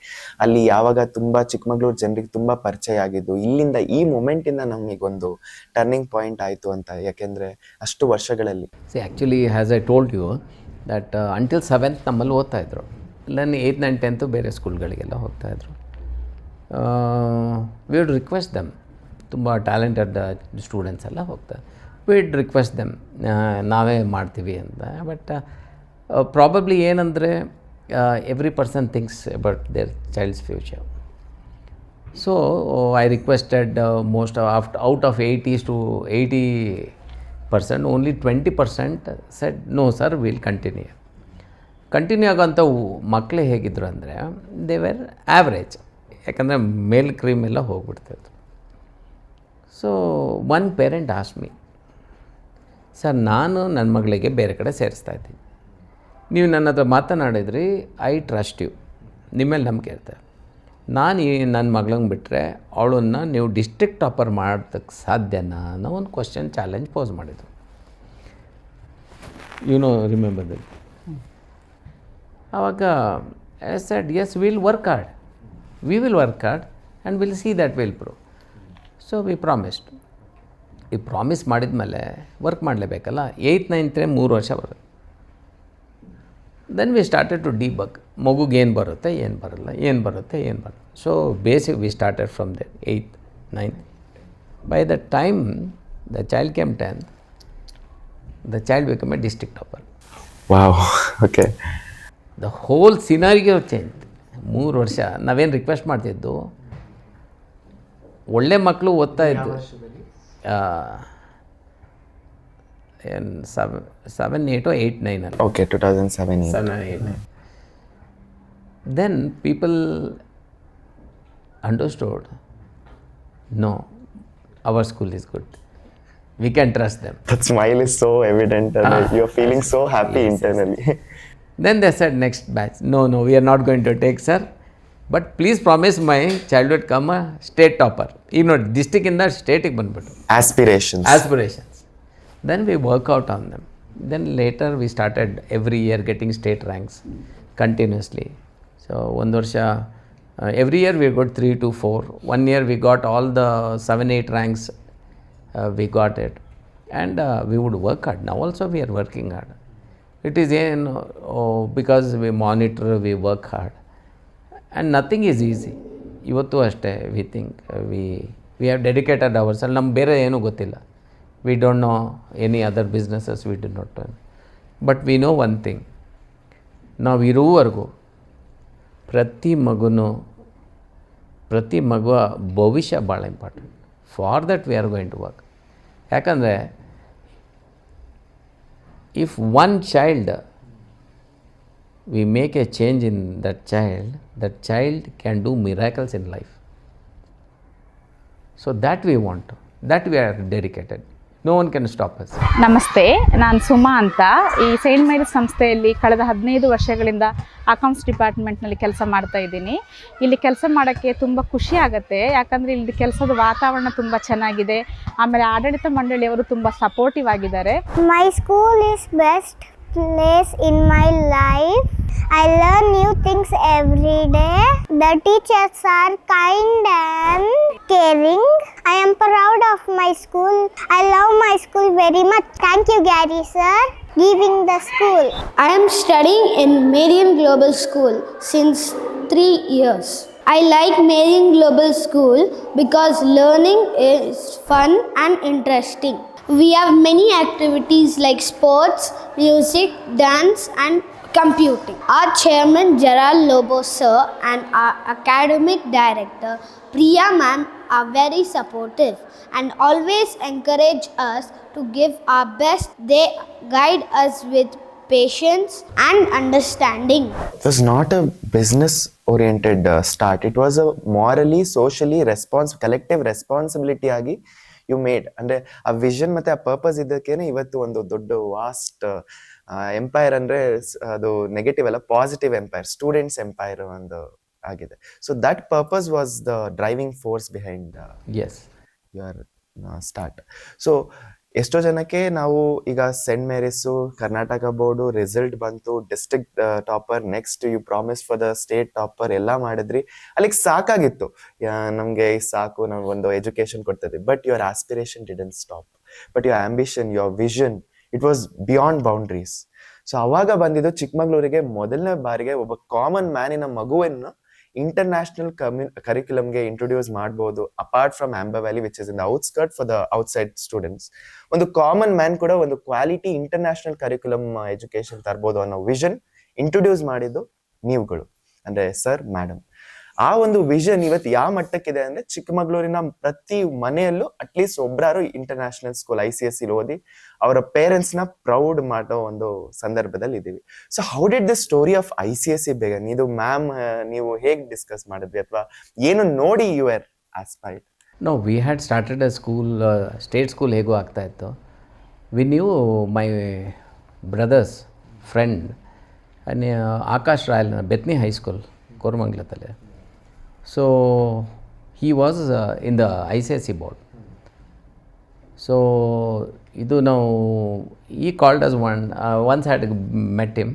ಅಲ್ಲಿ ಯಾವಾಗ ತುಂಬ ಚಿಕ್ಕಮಗಳೂರು ಜನರಿಗೆ ತುಂಬ ಪರಿಚಯ ಆಗಿದ್ದು, ಇಲ್ಲಿಂದ ಈ ಮೂಮೆಂಟಿಂದ ನಮಗೊಂದು ಟರ್ನಿಂಗ್ ಪಾಯಿಂಟ್ ಆಯಿತು ಅಂತ, ಯಾಕೆಂದರೆ ಅಷ್ಟು ವರ್ಷಗಳಲ್ಲಿ. See actually as I told you that until 7th ನಮ್ಮಲ್ಲಿ ಓದ್ತಾಯಿದ್ರು. ನಾನು 8th and 10th ಬೇರೆ ಸ್ಕೂಲ್ಗಳಿಗೆಲ್ಲ ಹೋಗ್ತಾಯಿದ್ರು. ವಿ ವುಡ್ ರಿಕ್ವೆಸ್ಟ್ ದಮ್, ತುಂಬ ಟ್ಯಾಲೆಂಟೆಡ್ ಸ್ಟೂಡೆಂಟ್ಸ್ ಎಲ್ಲ ಹೋಗ್ತಾರೆ. ವಿಡ್ ರಿಕ್ವೆಸ್ಟ್ ದೆಮ್, ನಾವೇ ಮಾಡ್ತೀವಿ ಅಂತ. ಬಟ್ ಪ್ರಾಬಬ್ಲಿ ಏನಂದರೆ every person thinks about their child's future. So I requested most out of 80% only 20% said no sir, will continue ಆಗೋಂಥ ಮಕ್ಕಳೇ ಹೇಗಿದ್ರು ಅಂದರೆ ದೇ ವೇರ್ ಆ್ಯಾವ್ರೇಜ್. ಯಾಕಂದರೆ ಮೇಲ್ ಕ್ರೀಮ್ ಎಲ್ಲ ಹೋಗ್ಬಿಡ್ತಾಯಿದ್ರು. So one parent ask me, sir ನಾನು ನನ್ನ ಮಗಳಿಗೆ ಬೇರೆ ಕಡೆ ಸೇರಿಸ್ತಾ ಇದ್ದೀನಿ, ನೀವು ನನ್ನ ಹತ್ರ ಮಾತನಾಡಿದ್ರಿ, ಐ ಟ್ರಸ್ಟ್ ಯು, ನಿಮ್ಮ ಮೇಲೆ ನಂಬಿಕೆ ಇರ್ತೇವೆ. ನಾನು ನನ್ನ ಮಗಳಂಗೆ ಬಿಟ್ಟರೆ ಅವಳನ್ನು ನೀವು ಡಿಸ್ಟ್ರಿಕ್ಟ್ ಟಾಪರ್ ಮಾಡೋದಕ್ಕೆ ಸಾಧ್ಯನಾ ಅನ್ನೋ ಒಂದು ಕ್ವಶನ್ ಚಾಲೆಂಜ್ ಪೋಸ್ ಮಾಡಿದ್ರು. Remember that. ಆವಾಗ I said, yes, we will work hard and will see that will prove. So we promised. ಈ ಪ್ರಾಮಿಸ್ ಮಾಡಿದ ಮೇಲೆ ವರ್ಕ್ ಮಾಡಲೇಬೇಕಲ್ಲ. 8th 9th 3 ವರ್ಷ ಬರುತ್ತೆ. Then we started to debug. ಮಗುಗೆ ಏನು ಬರುತ್ತೆ, ಏನು ಬರಲ್ಲ, ಏನು ಬರುತ್ತೆ, ಏನು ಬರಲ್ಲ. So basic we started from the 8th 9th. By the time the child came 10th, the child became a district topper. Wow, okay. The whole scenario changed. 3 ವರ್ಷ ನಾವೇನು ರಿಕ್ವೆಸ್ಟ್ ಮಾಡ್ತಿದ್ದು, ಒಳ್ಳೆ ಮಕ್ಕಳು ಓದ್ತಾ ಇದ್ದು. 7, 8 or 8, 9 ಅಲ್ಲಿ. Okay, 2007, 7, 8, 9. Then people understood, no, our school is good. We can trust them. That smile is so evident and you're feeling so happy internally. Then they said next batch, no, we are not going to take, sir. But please promise my child would come a state topper. Even though district in the state ಬಂದ್ಬಿಟ್ಟು. Aspirations. Then we work out on them. Then later we started every year getting state ranks continuously. So one ವರ್ಷ every year we got 3 to 4. One year we got all the 7, 8 ranks. We got it. And we would work hard. Now also we are working hard. It is because we monitor, we work hard. And nothing is easy. ಇವತ್ತು ಅಷ್ಟೇ we think we have dedicated ourselves. ನಮ್ಗೆ ಬೇರೆ ಏನೂ ಗೊತ್ತಿಲ್ಲ. We don't know any other businesses, we do not know. But we know one thing. ನಾವು ಇರುವವರೆಗೂ ಪ್ರತಿ ಮಗುವ ಭವಿಷ್ಯ ಭಾಳ important. For that we are going to work. ಯಾಕಂದರೆ if one child we make a change in that child can do miracles in life. So that we want, that we are dedicated. No one can stop us. ನಮಸ್ತೆ, ನಾನು ಸುಮಾ ಅಂತ. ಈ Saint Mary's ಸಂಸ್ಥೆಯಲ್ಲಿ ಕಳೆದ 15 ವರ್ಷಗಳಿಂದ accounts ಡಿಪಾರ್ಟ್ಮೆಂಟ್ನಲ್ಲಿ ಕೆಲಸ ಮಾಡ್ತಾ ಇದ್ದೀನಿ. ಇಲ್ಲಿ ಕೆಲಸ ಮಾಡೋಕ್ಕೆ ತುಂಬ ಖುಷಿ ಆಗುತ್ತೆ. ಯಾಕಂದರೆ ಇಲ್ಲಿ ಕೆಲಸದ ವಾತಾವರಣ ತುಂಬ ಚೆನ್ನಾಗಿದೆ. ಆಮೇಲೆ ಆಡಳಿತ ಮಂಡಳಿಯವರು ತುಂಬ ಸಪೋರ್ಟಿವ್ ಆಗಿದ್ದಾರೆ. My school is best place in my life. I learn new things every day. The teachers are kind and caring. I am proud of my school. I love my school very much. Thank you, Gary sir, giving the school. I am studying in Marian Global School since 3 years. I like Marian Global School because learning is fun and interesting. We have many activities like sports, music, dance and computing. Our chairman Gerald Lobo sir and our academic director Priya ma'am are very supportive and always encourage us to give our best. They guide us with patience and understanding. It was not a business oriented start. It was a morally, socially collective responsibility ಆಗಿ you made. ಅಂದರೆ ಆ vision ಮತ್ತು ಆ purpose ಇದ್ದಕ್ಕೇನೆ ಇವತ್ತು ಒಂದು ದೊಡ್ಡ vast empire. ಅಂದರೆ ಅದು ನೆಗೆಟಿವ್ ಅಲ್ಲ, ಪಾಸಿಟಿವ್ ಎಂಪೈರ್, ಸ್ಟೂಡೆಂಟ್ಸ್ ಎಂಪೈರ್ ಒಂದು ಆಗಿದೆ. So that purpose was the driving force behind your start. So ಎಷ್ಟೋ ಜನಕ್ಕೆ ನಾವು ಈಗ Saint Mary's, Karnataka board result ಬಂತು, district topper, next you promise for the state topper ಎಲ್ಲ ಮಾಡಿದ್ರಿ. ಅಲ್ಲಿಗೆ ಸಾಕಾಗಿತ್ತು, ನಮಗೆ ಸಾಕು, ನಾವು ಒಂದು ಎಜುಕೇಶನ್ ಕೊಡ್ತಿದ್ವಿ. But your aspiration didn't stop. But your ambition, your vision, it was beyond boundaries. So ಅವಾಗ ಬಂದಿದ್ದು ಚಿಕ್ಕಮಗಳೂರಿಗೆ ಮೊದಲನೇ ಬಾರಿಗೆ ಒಬ್ಬ ಕಾಮನ್ ಮ್ಯಾನಿನ ಮಗುವನ್ನು ಇಂಟರ್ನ್ಯಾಷನಲ್ ಕರಿಕ್ಯುಲಮ್ಗೆ ಇಂಟ್ರೊಡ್ಯೂಸ್ ಮಾಡ್ಬೋದು. Apart from amber valley which is in the outskirt for the outside students, ಒಂದು common man ಕೂಡ ಒಂದು ಕ್ವಾಲಿಟಿ ಇಂಟರ್ನ್ಯಾಷನಲ್ ಕರಿಕ್ಯುಲಮ್ ಎಜುಕೇಶನ್ ತರ್ಬೋದು ಅನ್ನೋ ವಿಷನ್ ಇಂಟ್ರೊಡ್ಯೂಸ್ ಮಾಡಿದ್ದು ನೀವುಗಳು, ಅಂದ್ರೆ ಸರ್, ಮೇಡಮ್. ಆ ಒಂದು ವಿಷನ್ ಇವತ್ತು ಯಾವ ಮಟ್ಟಕ್ಕಿದೆ ಅಂದ್ರೆ ಚಿಕ್ಕಮಗಳೂರಿನ ಪ್ರತಿ ಮನೆಯಲ್ಲೂ ಅಟ್ಲೀಸ್ಟ್ ಒಬ್ರಾರು ಇಂಟರ್ನ್ಯಾಷನಲ್ ಸ್ಕೂಲ್ ICSE ಓದಿ ಅವರ ಪೇರೆಂಟ್ಸ್ ನ ಪ್ರೌಡ್ ಮಾಡೋ ಒಂದು ಸಂದರ್ಭದಲ್ಲಿ ಇದೀವಿ. So how did the story of ICSE ಬೇಗ ಇದು ಮ್ಯಾಮ್ ನೀವು ಹೇಗೆ ಡಿಸ್ಕಸ್ ಮಾಡಿದ್ವಿ, ಅಥವಾ ಏನು ನೋಡಿ you are aspired? No, we had started a school, state school ಹೇಗೂ ಆಗ್ತಾ ಇತ್ತು. We knew my brother's friend Akash Royal, Bethany high school, ಕೋರಮಂಗ್ಲದಲ್ಲಿ. So he was in the ICSE board. So he called us once I had met him.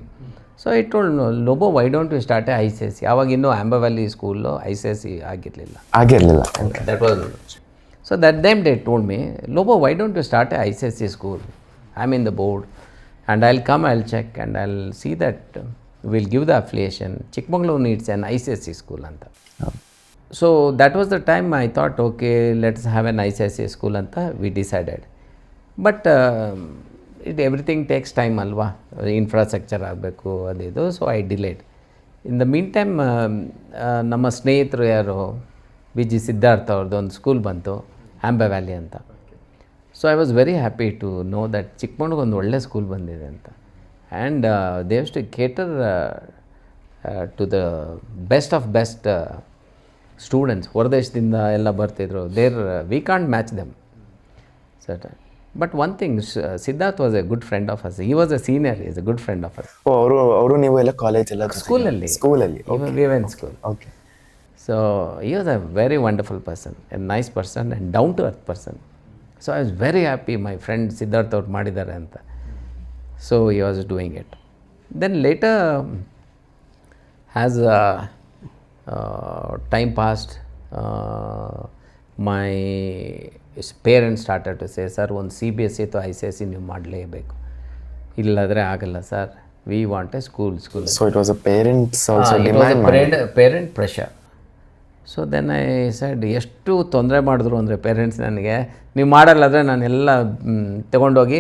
So I told Lobo why don't you start I C S C. ಆವಾಗ ಇನ್ನೂ Aamby Valley school I C S C ಆಗಿರಲಿಲ್ಲ. That was so that time they told me, Lobo why don't you start I C S C school, I am in the board and I'll come, I'll check and I'll see that we'll give the affiliation. Chikmagalur needs an ICSC school anta. So that was the time I thought, okay, let's have an ICSC school anta we decided. But everything takes time alva, infrastructure ಆಗಬೇಕು ಅದಿದು. So I delayed. In the meantime ನಮ್ಮ ಸ್ನೇಹಿತರು ಯಾರು B G Siddhartha ಅವ್ರದ್ದು ಒಂದು school ಬಂತು Aamby Valley ಅಂತ. So I was very happy to know that ಚಿಕ್ಕಮಗಳೂರಿಗೆ ಒಂದು ಒಳ್ಳೆ ಸ್ಕೂಲ್ ಬಂದಿದೆ ಅಂತ. And they have to cater to the best of best students. ಹೊರದೇಶದಿಂದ ಎಲ್ಲ ಬರ್ತಿದ್ರು. We can't match them sir. But one thing, Siddharth was a good friend of us. He was a senior, is a good friend of us. ಅವರು ನೀವು ಎಲ್ಲ college ಎಲ್ಲ ಸ್ಕೂಲಲ್ಲಿ ವಿವೆನ್ school. Okay. So he was a very wonderful person, a nice person and down to earth person. So I was very happy my friend Siddharth ಅವ್ರು ಮಾಡಿದ್ದಾರೆ ಅಂತ. So he was doing it. Then later as time passed, my parents started to say, sir ಒಂದು CBSE ಅಥವಾ ICSE ನೀವು ಮಾಡಲೇಬೇಕು, ಇಲ್ಲಾದರೆ ಆಗಲ್ಲ sir, we want a school. So it was a parents also demand, parent pressure. So then I said, ಎಷ್ಟು ತೊಂದರೆ ಮಾಡಿದ್ರು ಅಂದರೆ ಪೇರೆಂಟ್ಸ್ ನನಗೆ, ನೀವು ಮಾಡಲ್ಲಾದರೆ ನಾನೆಲ್ಲ ತೊಗೊಂಡೋಗಿ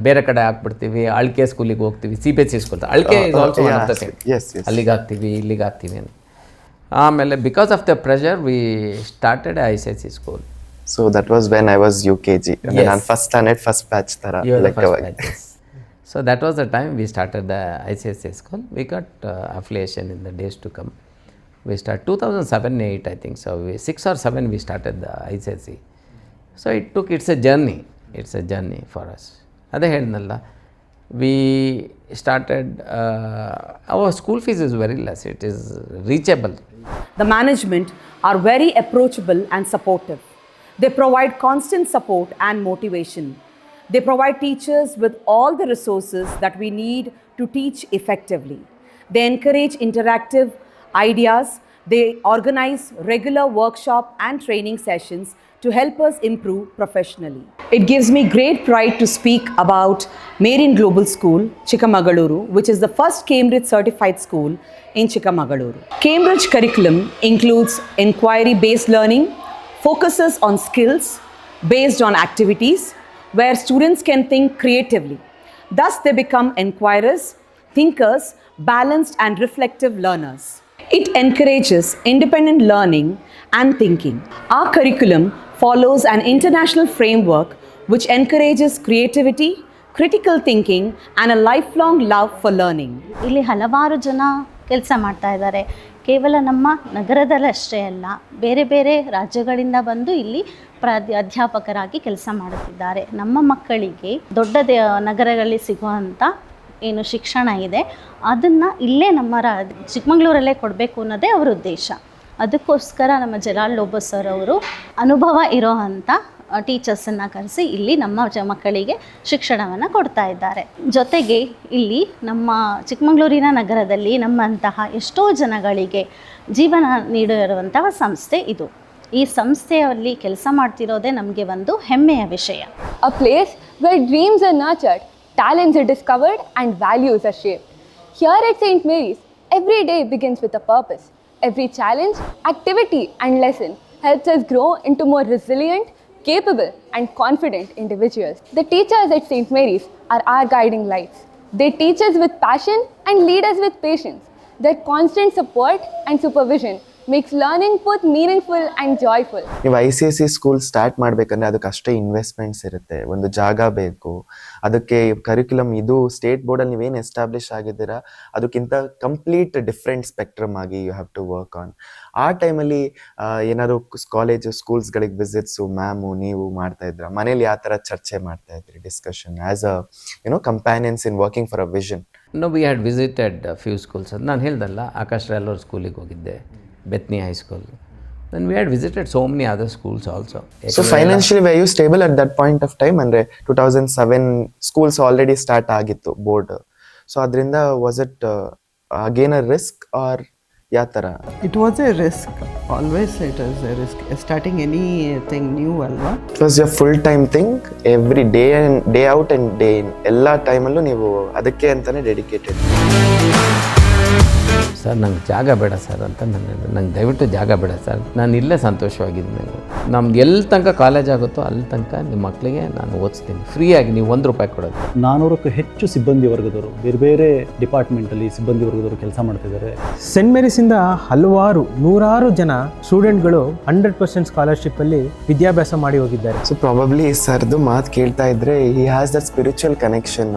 ಬೇರೆ ಕಡೆ ಹಾಕ್ಬಿಡ್ತೀವಿ, ಅಳ್ಕೆ ಸ್ಕೂಲಿಗೆ ಹೋಗ್ತೀವಿ, CBSE ಸ್ಕೂಲ್, ಅಳ್ಕೆ is also one of the same, ಅಲ್ಲಿಗೆ ಹಾಕ್ತೀವಿ ಇಲ್ಲಿಗೆ ಹಾಕ್ತೀವಿ ಅಂತ. ಆಮೇಲೆ because of the pressure we started ICSE school. So that was when I was UKG. ನಾನು ಫಸ್ಟ್ ಸ್ಟ್ಯಾಂಡರ್ಡ್ ಫಸ್ಟ್ ಬ್ಯಾಚ್ ಥರ. So that was the time we started the ICSE school. We got affiliation in the days to come. We started 2007-8, I think. So 6 or 7 we started the ICSE. So it's a journey for us. Ade helnalla, we started, our school fees is very less, it is reachable. The management are very approachable and supportive. They provide constant support and motivation. They provide teachers with all the resources that we need to teach effectively. They encourage interactive ideas. They organize regular workshop and training sessions to help us improve professionally. It gives me great pride to speak about Marian Global School, Chikmagaluru, which is the first Cambridge certified school in Chikmagaluru. Cambridge curriculum includes inquiry-based learning, focuses on skills based on activities where students can think creatively. Thus, they become inquirers, thinkers, balanced and reflective learners. It encourages independent learning and thinking. Our curriculum follows an international framework which encourages creativity, critical thinking and a lifelong love for learning. ಇಲ್ಲಿ ಹಲವಾರು ಜನ ಕೆಲಸ ಮಾಡ್ತಾ ಇದ್ದಾರೆ. ಕೇವಲ ನಮ್ಮ ನಗರದಲ್ಲಷ್ಟೇ ಅಲ್ಲ, ಬೇರೆ ಬೇರೆ ರಾಜ್ಯಗಳಿಂದ ಬಂದು ಇಲ್ಲಿ ಅಧ್ಯಾಪಕರಾಗಿ ಕೆಲಸ ಮಾಡುತ್ತಿದ್ದಾರೆ. ನಮ್ಮ ಮಕ್ಕಳಿಗೆ ದೊಡ್ಡ ನಗರಗಳಲ್ಲಿ ಸಿಗುವಂಥ ಏನು ಶಿಕ್ಷಣ ಇದೆ ಅದನ್ನು ಇಲ್ಲೇ ನಮ್ಮ ಚಿಕ್ಕಮಗಳೂರಲ್ಲೇ ಕೊಡಬೇಕು ಅನ್ನೋದೇ ಅವರ ಉದ್ದೇಶ. ಅದಕ್ಕೋಸ್ಕರ ನಮ್ಮ ಜಲಾಲ್ ಲೋಬೋ ಸರ್ ಅವರು ಅನುಭವ ಇರೋ ಅಂಥ ಟೀಚರ್ಸನ್ನು ಕರೆಸಿ ಇಲ್ಲಿ ನಮ್ಮ ಮಕ್ಕಳಿಗೆ ಶಿಕ್ಷಣವನ್ನು ಕೊಡ್ತಾ ಇದ್ದಾರೆ. ಜೊತೆಗೆ ಇಲ್ಲಿ ನಮ್ಮ ಚಿಕ್ಕಮಗಳೂರಿನ ನಗರದಲ್ಲಿ ನಮ್ಮಂತಹ ಎಷ್ಟೋ ಜನಗಳಿಗೆ ಜೀವನ ನೀಡಿರುವಂತಹ ಸಂಸ್ಥೆ ಇದು. ಈ ಸಂಸ್ಥೆಯಲ್ಲಿ ಕೆಲಸ ಮಾಡ್ತಿರೋದೇ ನಮಗೆ ಒಂದು ಹೆಮ್ಮೆಯ ವಿಷಯ. A place where dreams are nurtured, talents are discovered and values are shaped. Here at St. Mary's, every day begins with a purpose. Every challenge, activity and lesson helps us grow into more resilient, capable and confident individuals. The teachers at St. Mary's are our guiding lights. They teach us with passion and lead us with patience. Their constant support and supervision makes learning both meaningful and joyful. ನೀವು ICSE school start ಮಾಡಬೇಕಂದ್ರೆ ಅದಕ್ಕೆ ಅಷ್ಟೇ investments ಇರುತ್ತೆ, ಒಂದು ಜಾಗ ಬೇಕು, ಅದಕ್ಕೆ curriculum ಇದು ಸ್ಟೇಟ್ ಬೋರ್ಡಲ್ಲಿ ನೀವೇನು ಎಸ್ಟಾಬ್ಲಿಷ್ ಆಗಿದ್ದೀರಾ ಅದಕ್ಕಿಂತ ಕಂಪ್ಲೀಟ್ ಡಿಫ್ರೆಂಟ್ ಸ್ಪೆಕ್ಟ್ರಮ್ ಆಗಿ you have to work on. ಆ ಟೈಮಲ್ಲಿ ಏನಾದ್ರು ಕಾಲೇಜು ಸ್ಕೂಲ್ಸ್ಗಳಿಗೆ ವಿಸಿಟ್ಸು ಮ್ಯಾಮು ನೀವು ಮಾಡ್ತಾ ಇದ್ರ, ಮನೇಲಿ ಯಾವ ಥರ ಚರ್ಚೆ ಮಾಡ್ತಾ ಇದ್ರಿ, discussion as a companions in working for a vision? No, we had visited few schools. ಅದು ನಾನು ಹೇಳ್ದಲ್ಲ, ಆಕಾಶ್ ರಾಯಲ್ಲವ್ರ ಸ್ಕೂಲಿಗೆ ಹೋಗಿದ್ದೆ, Bethany High School. Then we had visited so many other schools also. So financially were you stable at that point of time? Andre 2007 schools already start ಆಗಿತ್ತು board. So ಅದರಿಂದ was it again a risk or ಯಾವ ಥರ? It was a risk, always it was a risk, starting anything new ಅಲ್ವಾ. It was year full time thing, every day out and day in ಎಲ್ಲ ಟೈಮಲ್ಲೂ ನೀವು ಅದಕ್ಕೆ ಅಂತಲೇ dedicated. Sir ನಂಗೆ ಜಾಗ ಬೇಡ ಸರ್ ಅಂತ ನಂಗೆ ದಯವಿಟ್ಟು ಜಾಗ ಬೇಡ ಸರ್, ನಾನು ಇಲ್ಲೇ ಸಂತೋಷವಾಗಿದ್ದೀನಿ. ನಮ್ಗೆ ಎಲ್ಲಿ ತನಕ ಕಾಲೇಜ್ ಆಗುತ್ತೋ ಅಲ್ಲಿ ತನಕ ನಿಮ್ಮ ಮಕ್ಕಳಿಗೆ ನಾನು ಓದಿಸ್ತೀನಿ ಫ್ರೀಯಾಗಿ, ನೀವು ₹1 ಕೊಡೋದು. 400ಕ್ಕೂ ಹೆಚ್ಚು ಸಿಬ್ಬಂದಿ ವರ್ಗದವರು ಬೇರೆ ಬೇರೆ ಡಿಪಾರ್ಟ್ಮೆಂಟಲ್ಲಿ ಸಿಬ್ಬಂದಿ ವರ್ಗದವರು ಕೆಲಸ ಮಾಡ್ತಿದ್ದಾರೆ. ಸೆಂಟ್ ಮೇರಿಸಿಂದ ನೂರಾರು ಜನ ಸ್ಟೂಡೆಂಟ್ಗಳು 100% ಸ್ಕಾಲರ್ಶಿಪ್ಪಲ್ಲಿ ವಿದ್ಯಾಭ್ಯಾಸ ಮಾಡಿ ಹೋಗಿದ್ದಾರೆ. ಸೊ ಪ್ರಾಬಬ್ಲಿ ಸರ್ದು ಮಾತು ಕೇಳ್ತಾ ಇದ್ರೆ he has that spiritual connection.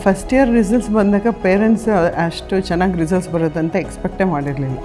First year results ಬಂದಾಗ ಪೇರೆಂಟ್ಸ್ ಅಷ್ಟು ಚೆನ್ನಾಗಿ ರಿಸಲ್ಟ್ಸ್ ಬರುತ್ತಂತ ಎಕ್ಸ್ಪೆಕ್ಟೇ ಮಾಡಿರಲಿಲ್ಲ.